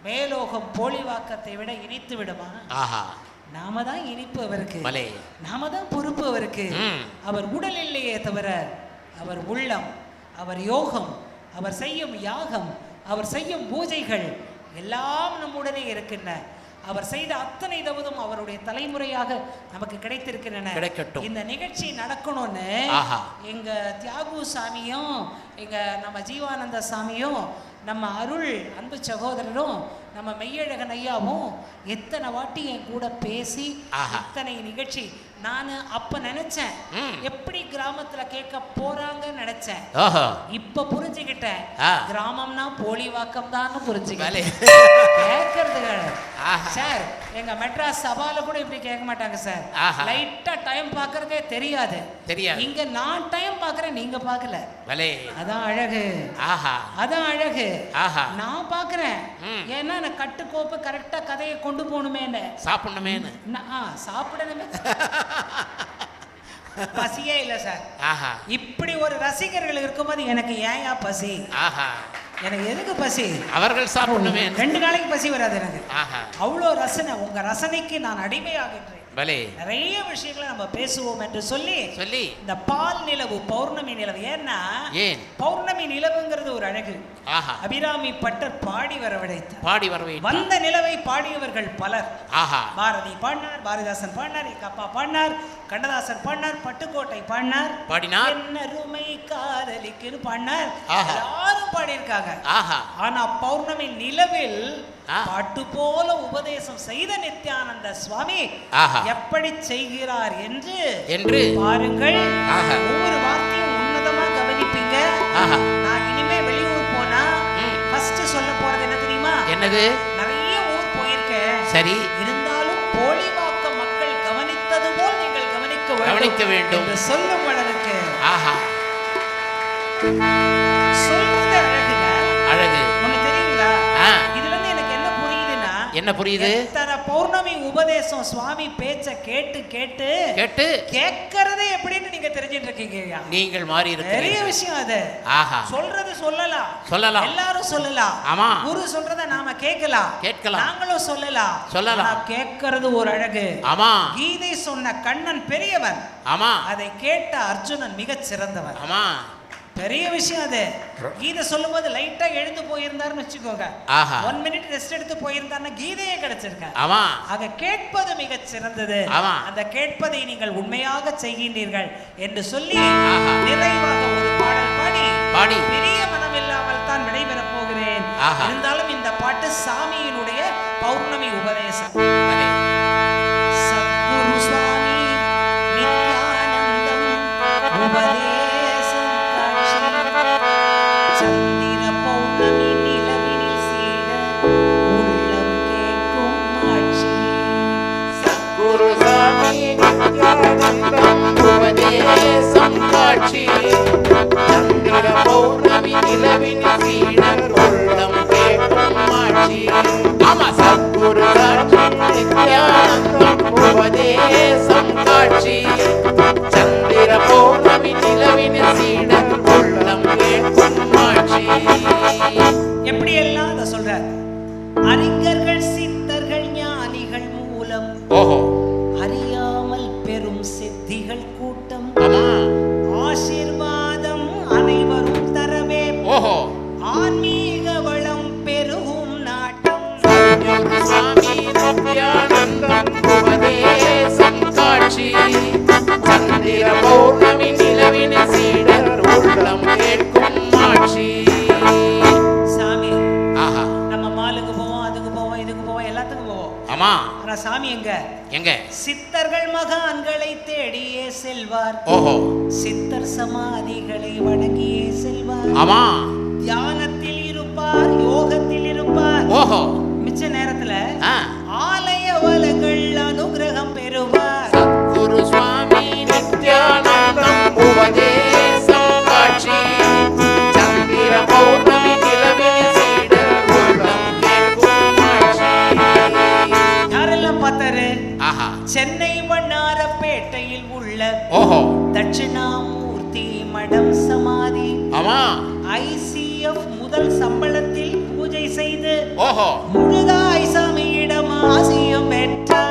மேலோகம் போலிவாக்கத்தை விட இனித்து விடுமா? நாம தான் இனிப்பு அவருக்கு, நாம தான் பொறுப்பு அவருக்கு. அவர் உடல் இல்லையே தவிர அவர் உள்ளம், அவர் யோகம், அவர் செய்யும் யாகம், அவர் செய்யும் பூஜைகள் எல்லாம் நம்முடனே இருக்கின்றன. அவர் செய்த அத்தனை தவறும் அவருடைய தலைமுறையாக நமக்கு கிடைத்திருக்கின்றன. இந்த நிகழ்ச்சி நடக்கணும்னு எங்க தியாகு சாமியும் எங்க நம்ம ஜீவானந்த சாமியும் நம்ம அருள் அன்பு சகோதரரும் நம்ம மெய்யழகன் ஐயாவும் எத்தனை வாட்டி என் கூட பேசி இத்தனை நிகழ்ச்சி நான் அப்ப நினைச்சேன் எப்படி கிராமத்துல கேட்க போறாங்கன்னு நினைச்சேன். இப்ப புரிஞ்சுக்கிட்டேன், கிராமம்னா போலிவாக்கம் தான் புரிஞ்சுக்கிட்டேன். கேட்கறது சார், எங்க மெட்ராஸ் சபால கூட இப்படி கேட்க மாட்டாங்க சார். லைட்டா டைம் பாக்குறதே தெரியாது. இங்க நான் டைம் பாக்குறேன், நீங்க பாக்கல. அதான் அழகு, அதான் அழகு. நான் பாக்குறேன், ஏன்னா நான் கட்டுக்கோப்பு கரெக்டா கதையை கொண்டு போகணுமே, சாப்பிடணுமே, சாப்பிடணுமே. பசியே இல்ல சார். இப்படி ஒரு ரசிகர்கள் இருக்கும்போது எனக்கு ஏயா பசி? எனக்கு எதுக்கு பசி? அவர்கள் சாப்பிடணுமே. 2 நாளைக்கு பசி வராது எனக்கு. அவ்வளோ ரசனை. உங்க ரசனைக்கு நான் அடிமையாகின்றேன். பலே நிறைய விஷயங்களை நம்ம பேசுவோம் என்று சொல்லி இந்த பால் நிலவு பௌர்ணமி நிலவு ஏன் பௌர்ணமி நிலவுங்கிறது ஒரு அழகு. அபிராமி பட்டர் பாடி வரவழைத்தார். வந்த நிலவை பாடியவர்கள் பலர். பாரதி பாடினார், பாரதிதாசன் பாடினார், எங்க அப்பா பாடினார், கண்ணதாசன் பாடினார், பட்டுக்கோட்டை பாடினார், என்னருமை காதலிக்குன்னு பாடினார். எல்லாரும் பாடியிருக்காங்க. ஆனா பௌர்ணமி நிலவில் பாட்டு போல உபதேசம் செய்த நித்யானந்த சுவாமி எப்படி செய்கிறார் என்று பாருங்கள். ஒவ்வொரு வார்த்தையும் உன்னதமா கவனிப்பீங்க. நான் இனிமே வெளியூர் போனா ஃபர்ஸ்ட் சொல்ல போறது என்ன தெரியுமா? என்னது? நிறைய ஊர் போயிருக்கேன். சரி, இருந்தாலும் போலிவாக்க மக்கள் கவனித்தது போல் நீங்கள் கவனிக்க வேண்டும் என்று சொல்லும் அளவுக்கு சொல்றது அழகு. ஒண்ணு தெரியுங்களா? இதுல இருந்து எனக்கு என்ன புரியுது? எத்தனை பௌர்ணமி உபதேசம் சுவாமி பேச்ச கேட்டு கேட்கறதே எப்படின்னு நீங்க தெரிஞ்சிட்டு இருக்கீங்க. நீங்கள் மாறி இருக்கு. பெரிய விஷயம் அது. சொல்றது சொல்லலாம், எல்லாரும் சொல்லலாம். ஆமா, குரு சொல்றத நாம கேட்கலாம், நாங்களும் சொல்லலாம். கேட்கறது ஒரு அழகு. ஆமா, கீதை சொன்ன கண்ணன் பெரியவன். ஆமா, அதை கேட்ட அர்ஜுனன் மிகச் சிறந்தவர். ஆமா, பெரிய விஷயம் அது. கீதை சொல்லும் போது லைட்டா எழுந்து போயிருந்தாருன்னு வச்சுக்கோங்க, 1 மினிட் ரெஸ்ட் எடுத்து போயிருந்தாருன்னா கீதையே கிடைச்சிருக்க. ஆக கேட்பது மிகச் சிறந்தது. அந்த கேட்பதை நீங்கள் உண்மையாக செய்கின்றீர்கள் என்று சொல்லி நிறைவாக ஒரு பாடல் பாடி பெரிய மனம் இல்லாமல் தான் விடைபெறப் போகிறேன். இருந்தாலும் இந்த பாட்டு சாமியினுடைய பௌர்ணமி உபதேசம். சத்குரு சுவாமி நித்யானந்தம் உபதேசம் சந்திர பௌர்ணமி நிலவினில் சீட உள்ளம் கேட்கும் ஆட்சி. சத்குரு சாமி நித்யானந்தம் உபதேசம் காட்சி. சந்திர பௌர்ணமி நிலவினில் சீட உள்ளம் கேட்கும் ஆட்சி. ஆமா, சத்குரு சாமி நித்யானந்தம் உபதேசம் காட்சி. சந்திர பௌர்ணமி நிலவினில் சீட உள்ளம் கேட்கும். எப்படி எல்லாம் அத சொல்ற? அறிஞர்கள் சித்தர்கள் ஞானிகள் மூலம் அறியாமல் பெரும் சித்திகள் கூட்டம். ஆசீர்வாதம் அனைவரும் தரவே ஆன்மீக வளம் பெருகும் நாட்டம். சுவாமி நித்யானந்தம் உபதேசம் காட்சி. சந்திர பௌர்ணமி நிலவின் சீடர் உள்ளம் கேட்கும் ஆட்சி. சாமி, நம்ம மாலுக்கு போவோம், அதுக்கு போவோம், இதுக்கு போவோம், எல்லாத்துக்கும் போவோம். ஆமா, ஆனா சாமி எங்க? சித்தர்கள் மகான்களை தேடியே செல்வார். சித்தர் சமாதிகளை வணங்கியே செல்வார். ஆமா, தியானத்தில் இருப்பார், யோகத்தில் இருப்பார். மிச்ச நேரத்துல ஆலய வளங்கள் அனுகிரகம் பெறுவார். சத்குரு சுவாமி நித்யானந்தம் உபதேசம் காட்சி. சந்திர பௌர்ணமி நிலவினில் சீடர் உள்ளம் கேட்கும் ஆட்சி. யாரெல்லாம் பார்த்தாரு? சென்னை வண்ணாரப்பேட்டையில் உள்ள தட்சிணாமூர்த்தி மடம் சமாதி. ICF முதல் சம்பளத்தில் பூஜை செய்து முழுதாய் சாமியிடம் ஆசியம் பெற்றார்.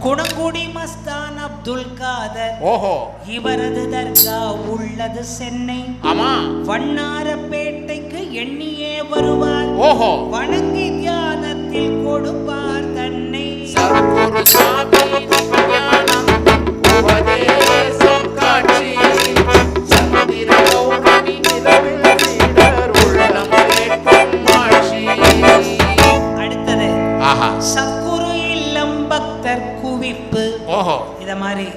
குணங்குடி மஸ்தான் அப்துல் காதர். இவரது தர்கா உள்ளது சென்னை. வண்ணாரப்பேட்டைக்கு எண்ணியே வருவார். வணங்கி தியானத்தில் கொடுப்பார் தன்னை. சத்குரு சாமி நித்யானந்தம் உபதேசம் காட்சி. சந்திர பௌர்ணமி நிலவில் சீடர் உள்ளம் கேட்கும் ஆட்சி. அடுத்தது சத்குரு இல்லம் பக்தர் குவிப்பு. இத மாதிரி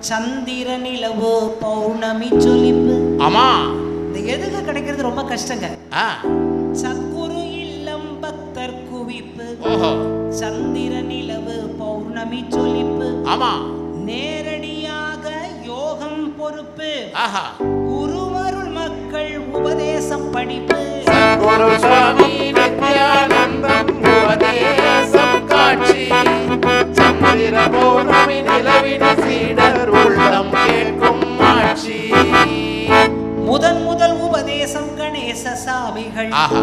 சந்திர நிலவு பௌர்ணமி ஜொலிப்பு. ஆமா, இந்த எதுக்கு கிடைக்கிறது ரொம்ப கஷ்டங்க. சத்குரு இல்லம் பக்தர் குவிப்பு. சந்திர நிலவு பௌர்ணமி ஜொலிப்பு. ஆமா, நேரடியாக யோகம் பொறுப்பு. குருவருள் மக்கள் உபதேசம் படிப்பு. சத்குரு சுவாமி நித்யானந்தம் உபதேசம் காட்சி. சந்திர பௌர்ணமி நிலவின் சீடர் உள்ளம் கேட்கும் ஆஹா.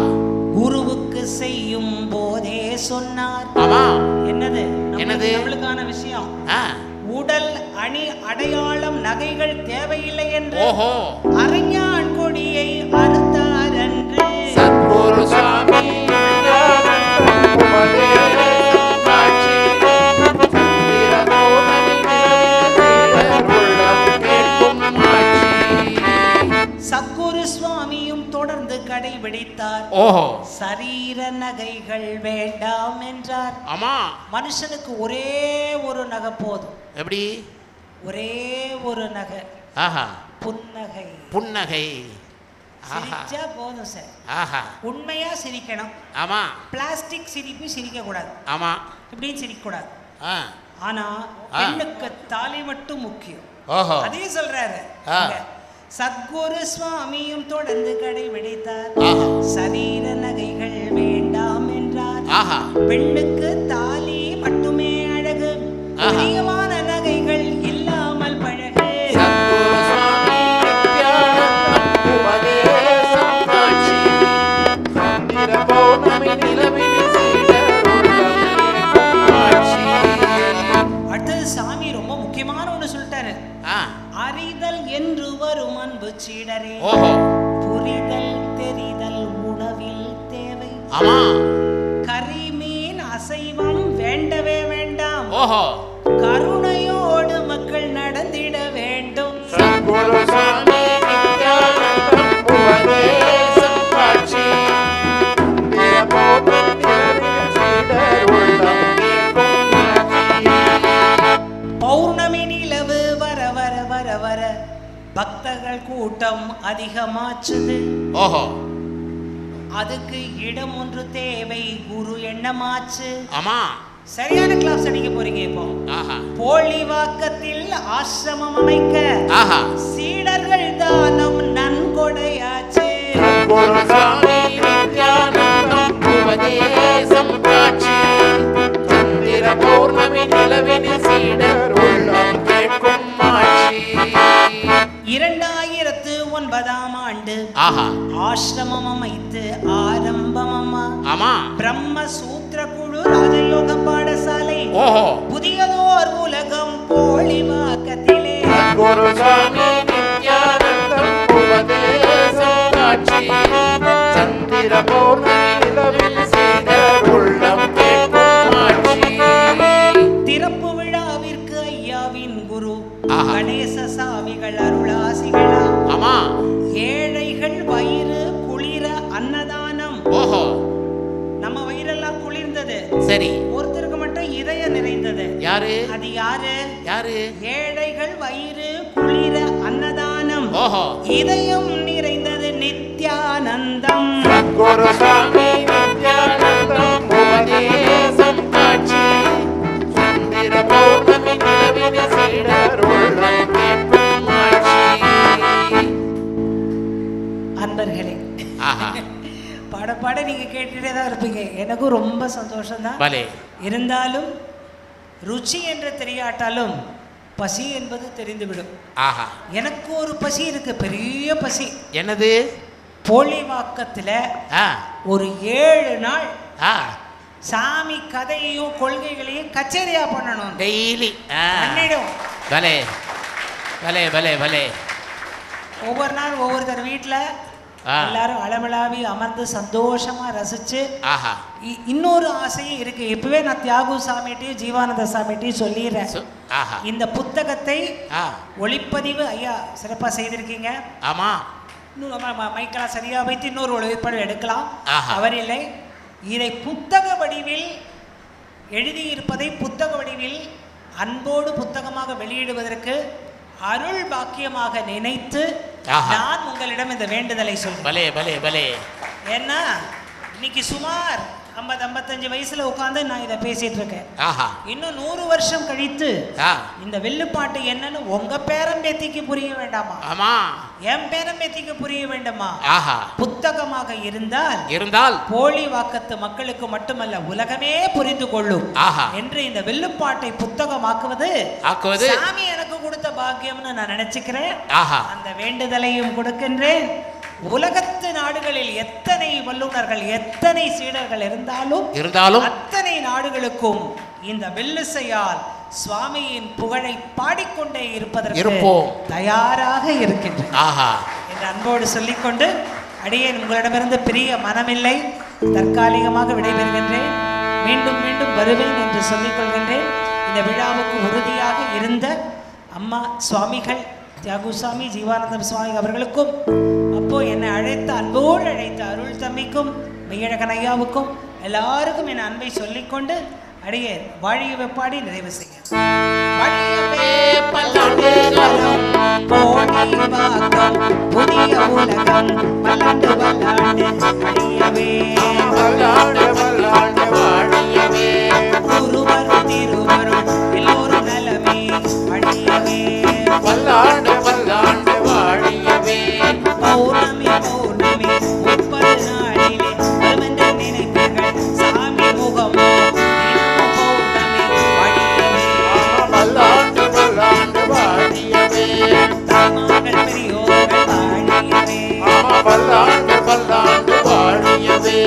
குருவுக்கு செய்யும் போதே சொன்னார். ஆமா. என்னது? என்னது? நம்மளுக்கான விஷயம். ஆ. உடல் அணி அடையாளம் நகைகள் தேவையில்லை என்று ஓஹோ. அரஞான் கொடியை அறுத்தார் என்று சத்குரு சுவாமி சத்குரு சுவாமியும் தொடர்ந்து கடைபிடித்தார். ஓஹோ. சரீர நகைகள் வேண்டாம் என்றார். ஆமா. மனுஷனுக்கு ஒரே ஒரு நகை போதும். எப்படி? ஒரே ஒரு நகை. ஆஹா. புன்னகை. புன்னகை. சிரிச்சா போதும் சார். ஆஹா. உண்மையா சிரிக்கணும். ஆமா. பிளாஸ்டிக் சிரிப்பு சிரிக்க கூடாது. ஆமா. இப்படின்னு சிரிக்க கூடாது. ஆ. ஆனா பெண்ணுக்கு தாலி மட்டும் முக்கியம். ஓஹோ. அதே சொல்றாரு. சத்குரு சுவாமியும் தொடர்ந்து கடைபிடித்தார். சரீர நகைகள் வேண்டாம் என்றார். பெண்ணுக்கு தாலி மட்டுமே அழகு. பிரியமான நகைகள் இல்லாமல் பழகு. சத்குரு சுவாமி நித்யானந்தம் உபதேசம் காட்சி. சந்திர பௌர்ணமி நிலவினில் சீடருள்ளம் கேட்கும் காட்சி. அடுத்தது சாமி ரொம்ப முக்கியமான ஒண்ணு சொல்லிட்டாரு. அறிதல் என்று வரும் அன்பு சீடரே. புரிதல் தெரிதல் உணவில் தேவை. ஆமா. கரிமீன் அசைவம் வேண்டவே வேண்டாம். கருணையோடு மக்கள் நடந்திட வேண்டும். சத்குரு சுவாமி நித்யானந்தம் உபதேசம் காட்சி. பௌர்ணமி நிலவு வர வர வர வர பக்தர்கள் கூட்டம் அதிகமாச்சுது. அதுக்கு இடம் ஒன்று தேவை. குரு எண்ணமாச்சு. ஆமா. சரியான கிளாஸ் அடிக்க போறீங்க இப்போ. போலிவாக்கத்தில் ஆசிரமம் அமைக்க சீடர்கள் தானம் நன்கொடையாச்சு. சத்குரு சுவாமி நித்யானந்தம் உபதேசம் காட்சி. சந்திர பௌர்ணமி நிலவினில் சீடர் உள்ளம் கேட்கும் மாட்சி. 2009ஆம் ஆண்டு ஆசிரமம் அமைத்து ஆரம்பமம்மா. ஆமா. பிரம்ம சூத்திர குழு ராஜயோக பாடசாலை. புதியதோர் உலகம் போலிவாக்கத்திலே. சத்குரு சுவாமி நித்யானந்தம் உபதேசம் காட்சி. சந்திர பௌர்ணமி நிலவில் சீடர் உள்ளம் கேட்கும் மாட்சி. திறப்பு விழாவிற்கு ஐயாவின் குரு கணேச சாமிகள் அருளாசிகளா. ஆமா. ஏழைகள் வயிறு குளிர அன்னதானம். நம்ம வயிறெல்லாம் குளிர்ந்தது. சரி. ஒருத்தருக்கு மட்டும் இதயம் நிறைந்தது. யாரு? அது யாரு? யாரு? ஏழைகள் வயிறு குளிர அன்னதானம். இதயம் நிறைந்தது நித்யானந்தம். சத்குரு சுவாமி நித்யானந்தம் உபதேசம் காட்சி. சந்திர பௌர்ணமி நிலவினில் சீடர் உள்ளம் கேட்கும் மாட்சி. அன்பர்களே, பாட பாட நீங்க கேட்டுட்டே தான் இருப்பீங்க. எனக்கும் ரொம்ப சந்தோஷம் தான். இருந்தாலும் ருச்சி என்று தெரியாட்டாலும் பசி என்பது தெரிந்துவிடும். எனக்கு ஒரு பசி இருக்கு, பெரிய பசி. என்னது? போலிவாக்கத்துல ஒரு 7 நாள் சாமி கதையையும் கொள்கைகளையும் கச்சேரியா பண்ணணும். டெய்லி பண்ணிடும். பலே பலே பலே பலே. ஒவ்வொரு நாள் ஒவ்வொருத்தர் வீட்டில் எல்லாரும் அளவலாவி அமர்ந்து சந்தோஷமா ரசிச்சு. இன்னொரு ஆசையும் இருக்கு. இப்பவே நான் தியாகு சாமிட்டையும் ஜீவானந்த சாமிட்டையும் சொல்லிடுறேன். இந்த புத்தகத்தை ஒளிப்பதிவு ஐயா சிறப்பா செய்திருக்கீங்க. ஆமா. மைக்கெல்லாம் சரியா வைத்து இன்னொரு ஒளிப்பதிவு எடுக்கலாம். அவர் இல்லை, இதை புத்தக வடிவில் எழுதியிருப்பதை புத்தக வடிவில் அன்போடு புத்தகமாக வெளியிடுவதற்கு அருள் பாக்கியமாக நினைத்து நான் உங்களிடம் இந்த வேண்டுதலை சொல்றேன். ஏன்னா இன்னைக்கு சுமார் 50-55 வயசுல உட்கார்ந்து நான் இதை பேசிட்டு இருக்கேன். இன்னும் 100 வருஷம் கழித்து இந்த வெள்ளுப்பாட்டு என்னன்னு உங்க பேரம்பேத்திக்கு புரிய வேண்டாமா? என் பேரம்பேத்திக்கு புரிய வேண்டாமா? புத்தகமாக இருந்தால் போலிவாக்கத்து மக்களுக்கு மட்டுமல்ல உலகமே புரிந்து கொள்ளும் என்று இந்த வெள்ளுப்பாட்டை புத்தகமாக்குவது சாமி எனக்கு கொடுத்த பாக்கியம்னு நான் நினைச்சுக்கிறேன். அந்த வேண்டுதலையும் கொடுக்கின்றேன். உலகத்து நாடுகளில் எத்தனை வல்லுநர்கள் எத்தனை சீடர்கள் இருந்தாலும் அத்தனை நாடுகளுக்கும் இந்த வில்லிசையால் சுவாமியின் புகழை பாடிக்கொண்டே இருப்பதற்கு தயாராக இருக்கின்றேன் என்று அன்போடு சொல்லிக்கொண்டு அடியேன் உங்களிடமிருந்து பிரிய மனமில்லை, தற்காலிகமாக விடைபெறுகின்றேன். மீண்டும் மீண்டும் வருவேன் என்று சொல்லிக் கொள்கின்றேன். இந்த விழாவுக்கு உறுதியாக இருந்த அம்மா சுவாமிகள் தியாகுசாமி ஜீவானந்தம் சுவாமி அவர்களுக்கும், அப்போ என்னை அழைத்த அன்போடு அழைத்த அருள் தம்பிக்கும் மெய்யழகன் ஐயாவுக்கும் எல்லாருக்கும் என் அன்பை சொல்லிக்கொண்டு அடியே வாழியவை பாடி நிறைவு செய்ய புதிய உலகம் பல்லாண்டு பல்லாண்டு அடியவே குருவரும் திருவரும் எல்லோரும் நலமே அடியவே பல்லாண்டு பல்லாண்டு வாழியவே பௌர்ணமி பௌர்ணமி 30 நாளிலே வருமென்று நினைப்பீர்கள் சாமி முகமோ பௌர்ணமி வாழியவே பல்லாண்டு பல்லாண்டு வாழியவே தாய்மார்கள் பெரியோர்கள் வாழியவே பல்லாண்டு பல்லாண்டு வாழியவே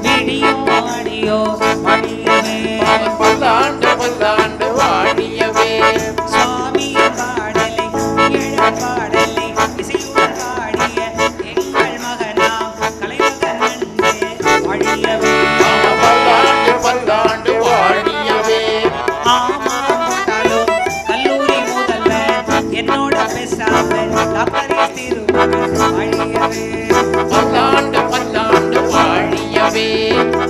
விடியோ ஆடியோ வாழியவே பல்லாண்டு பல்லாண்டு வாழியவே சுவாமியின் பாடலை பாடலை இசையுடன் பாடிய எங்கள் மகனாம் கலைமகன் நன்றே வாழியவே பல்லாண்டு பல்லாண்டு வாழியவே ஆமாட்டாலும் கல்லூரி முதல்ல என்னோட பேசாமல் டாக்டர் திருமகன் வாழியவே பல்லாண்டு பல்லாண்டு வாழியவே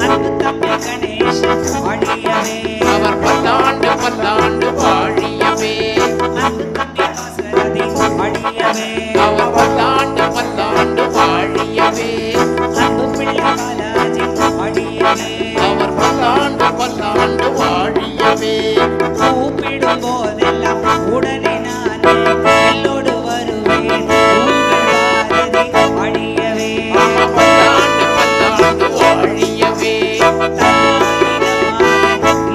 அன்பு தம்பி கணேசன் வாழியவே அவர் பல்லாண்டு பல்லாண்டு வாழியவே அன்பு தம்பி வாசரதி வாழியவே அவர் பல்லாண்டு பல்லாண்டு வாழியவே அன்பு பிள்ளை பாலாஜி வாழியவே அவர் பல்லாண்டு பல்லாண்டு வாழியவே கூப்பிடும் போதெல்லாம் உடனே நான் எல்லோடு வருவேன் உங்கள் பாரதி வாழியவே பல்லாண்டு பல்லாண்டு வாழியவே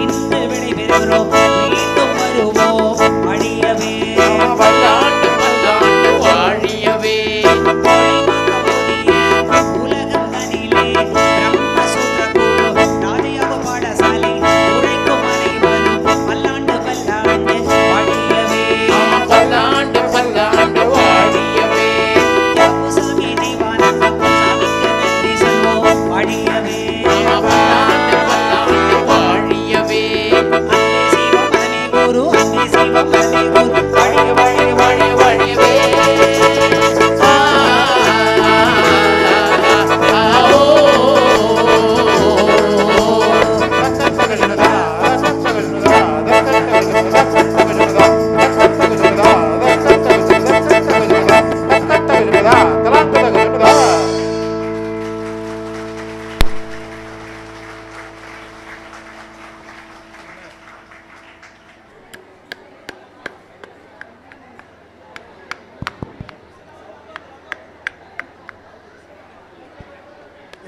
இன்று விடைபெறுகிறோம், மீண்டும் வருவோம் வாழியவே பல்லாண்டு பல்லாண்டு வாழியவே உலகம் தனிலே பிரம்மசூத்திர குரு ராஜயோக பாடசாலை உழைக்கும் அனைவரும் பல்லாண்டு பல்லாண்டு வாழியவே பல்லாண்டு பல்லாண்டு வாழியவே சாமி தெய்வானந்தம் சாமிக்கு நன்றி சொல்வோம் வாழியவே பல்லாண்டு பல்லாண்டு வாழியவே அன்னை சிவம் அன்னை குரு அன்னை சிவம் அன்னை குரு வாழிய வாழிய வாழிய வாழியவே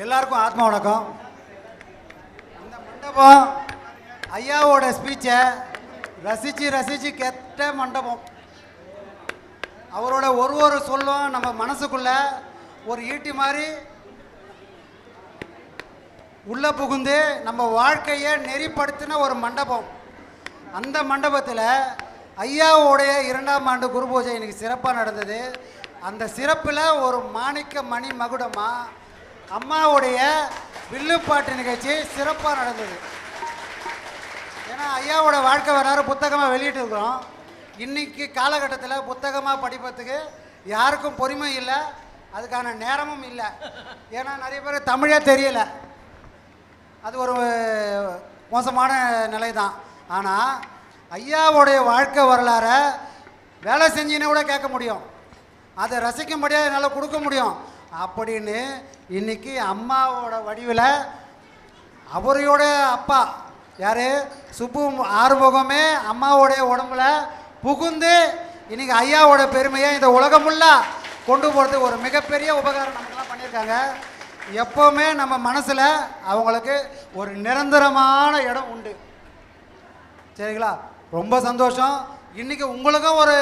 எல்லாருக்கும் ஆத்மா வணக்கம். இந்த மண்டபம் ஐயாவோட ஸ்பீச்சை ரசித்து கெட்ட மண்டபம். அவரோட ஒரு சொல்லும் நம்ம மனசுக்குள்ள ஒரு ஈட்டி மாதிரி உள்ளே புகுந்து நம்ம வாழ்க்கையை நெறிப்படுத்தின ஒரு மண்டபம். அந்த மண்டபத்தில் ஐயாவோடைய 2ஆம் ஆண்டு குரு பூஜை இன்னைக்கு சிறப்பாக நடந்தது. அந்த சிறப்பில் ஒரு மாணிக்க மணி மகுடமாக அம்மாவுடைய வில்லுப்பாட்டு நிகழ்ச்சி சிறப்பாக நடந்தது. ஏன்னா ஐயாவோட வாழ்க்கை வரலாறு புத்தகமாக வெளியிட்டு இருக்கிறோம். இன்றைக்கி காலகட்டத்தில் புத்தகமாக படிப்பதுக்கு யாருக்கும் பொறுமை இல்லை, அதுக்கான நேரமும் இல்லை. ஏன்னா நிறைய பேர் தமிழே தெரியலை, அது ஒரு மோசமான நிலை தான். ஆனால் ஐயாவுடைய வாழ்க்கை வரலாறை வேலை செஞ்சினே கூட கேட்க முடியும், அதை ரசிக்கும்படியாக என்னால் கொடுக்க முடியும் அப்படின்னு இன்றைக்கி அம்மாவோட வடிவில் அவரையோட அப்பா யார் சுப்பு ஆறுமுகமே அம்மாவோடைய உடம்புல புகுந்து இன்றைக்கி ஐயாவோட பெருமையை இந்த உலகமுள்ளா கொண்டு போகிறதுக்கு ஒரு மிகப்பெரிய உபகாரம் நமக்கெல்லாம் பண்ணியிருக்காங்க. எப்போவுமே நம்ம மனசில் அவங்களுக்கு ஒரு நிரந்தரமான இடம் உண்டு. சரிங்களா? ரொம்ப சந்தோஷம். இன்றைக்கி உங்களுக்கும் ஒரு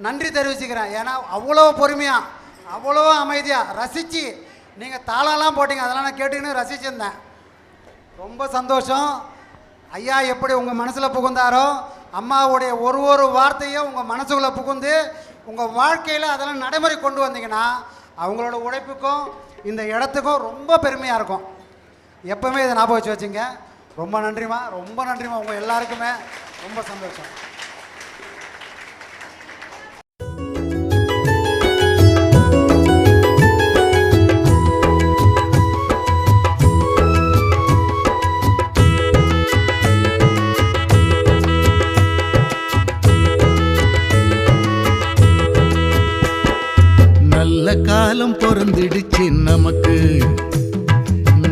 நன்றி தெரிவிச்சுக்கிறேன். ஏன்னா அவ்வளோ பொறுமையாக அவ்வளோ அமைதியாக ரசித்து நீங்கள் தாளம்லாம் போட்டீங்க, அதெல்லாம் நான் கேட்டுக்கின்னு ரசிச்சிருந்தேன். ரொம்ப சந்தோஷம். ஐயா எப்படி உங்கள் மனசில் புகுந்தாரோ, அம்மாவுடைய ஒரு வார்த்தையும் உங்கள் மனசுக்குள்ளே புகுந்து உங்கள் வாழ்க்கையில் அதெல்லாம் நடைமுறை கொண்டு வந்தீங்கன்னா அவங்களோட உழைப்புக்கும் இந்த இடத்துக்கும் ரொம்ப பெருமையாக இருக்கும். எப்போவுமே இதை ஞாபகம் வச்சு வச்சுங்க. ரொம்ப நன்றிம்மா, ரொம்ப நன்றிம்மா. உங்கள் எல்லாருக்குமே ரொம்ப சந்தோஷம். நல்ல காலம் பொறந்துடுச்சு நமக்கு,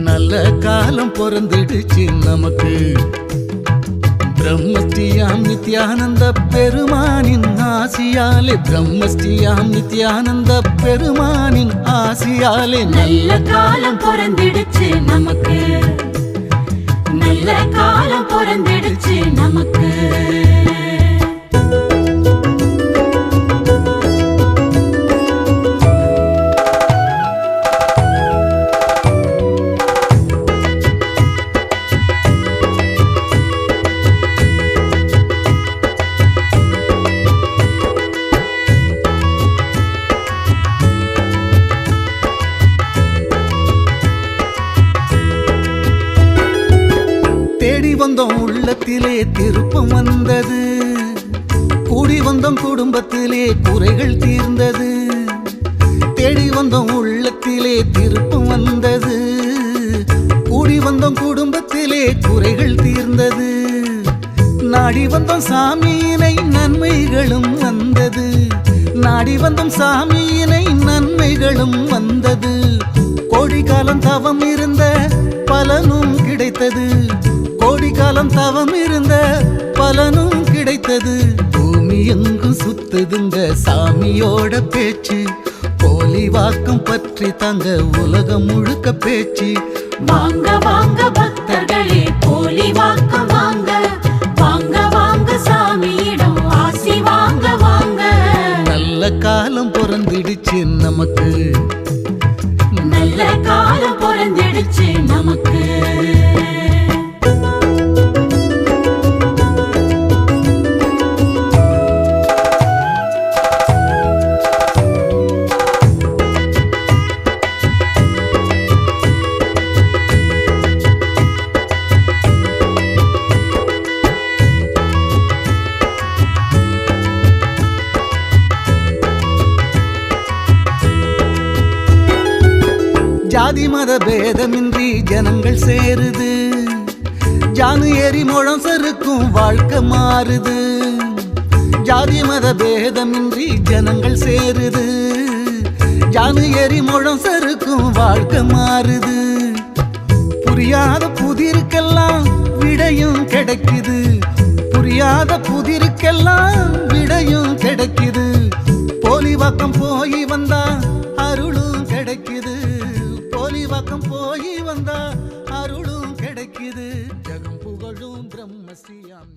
நல்ல காலம் பொறந்துடுச்சு நமக்கு. பிரம்மஸ்ரீயாம் நித்யானந்த பெருமானின் ஆசியாலே, பிரம்மஸ்ரீயாம் நித்யானந்த பெருமானின் ஆசியாலே நல்ல காலம் பொறந்திடுச்சு நமக்கு, நல்ல காலம் பொறந்திடுச்சு நமக்கு. தேடி வந்தோம் உள்ளத்திலே திருப்பம் வந்தது, கூடி வந்தோம் குடும்பத்திலே குறைகள் தீர்ந்தது. தேடி வந்தோம் உள்ளத்திலே திருப்பம் வந்தது, கூடி வந்தோம் குடும்பத்திலே குறைகள் தீர்ந்தது. நாடி வந்தோம் சாமியினை நன்மைகளும் வந்தது, நாடி வந்தோம் சாமியினை நன்மைகளும் வந்தது. கோடி காலம் தவம் இருந்த பலனும் கிடைத்தது, கோடி காலம் தவம் இருந்த பலனும் கிடைத்தது. பூமி எங்கும் சுத்துதுங்க சாமியோட பேச்சு, போலி வாக்கம் பற்றி தங்க உலகம் முழுக்க பேச்சு. வாங்க வாங்க பக்தர்களே போலி வாக்கம் வாங்க, வாங்க வாங்க சாமியிடம் ஆசி வாங்க வாங்க. நல்ல காலம் பொறந்திடுச்சு நமக்கு, நல்ல காலம் பொறந்திடுச்சு நமக்கு. ஜாதி மத பேதமின்றி ஜனங்கள் சேருது, ஜானு ஏறி முழம் சறுக்கும் வாழ்க்கை மாறுது. ஜாதி மத பேதமின்றி ஜனங்கள் சேருது, ஜானு ஏறி முழம் சறுக்கும் வாழ்க்கை மாறுது. புரியாத புதிருக்கெல்லாம் விடையும் கிடைக்குது, புரியாத புதிருக்கெல்லாம் விடையும் கிடைக்குது. போலி வாக்கம் போய் வந்தா அருளும் கிடைக்குது, போலி வாக்கம் போய் வந்தா அருளும் கிடைக்குது. ஜகம் புகழும் பிரம்மஸ்ரீயாம்.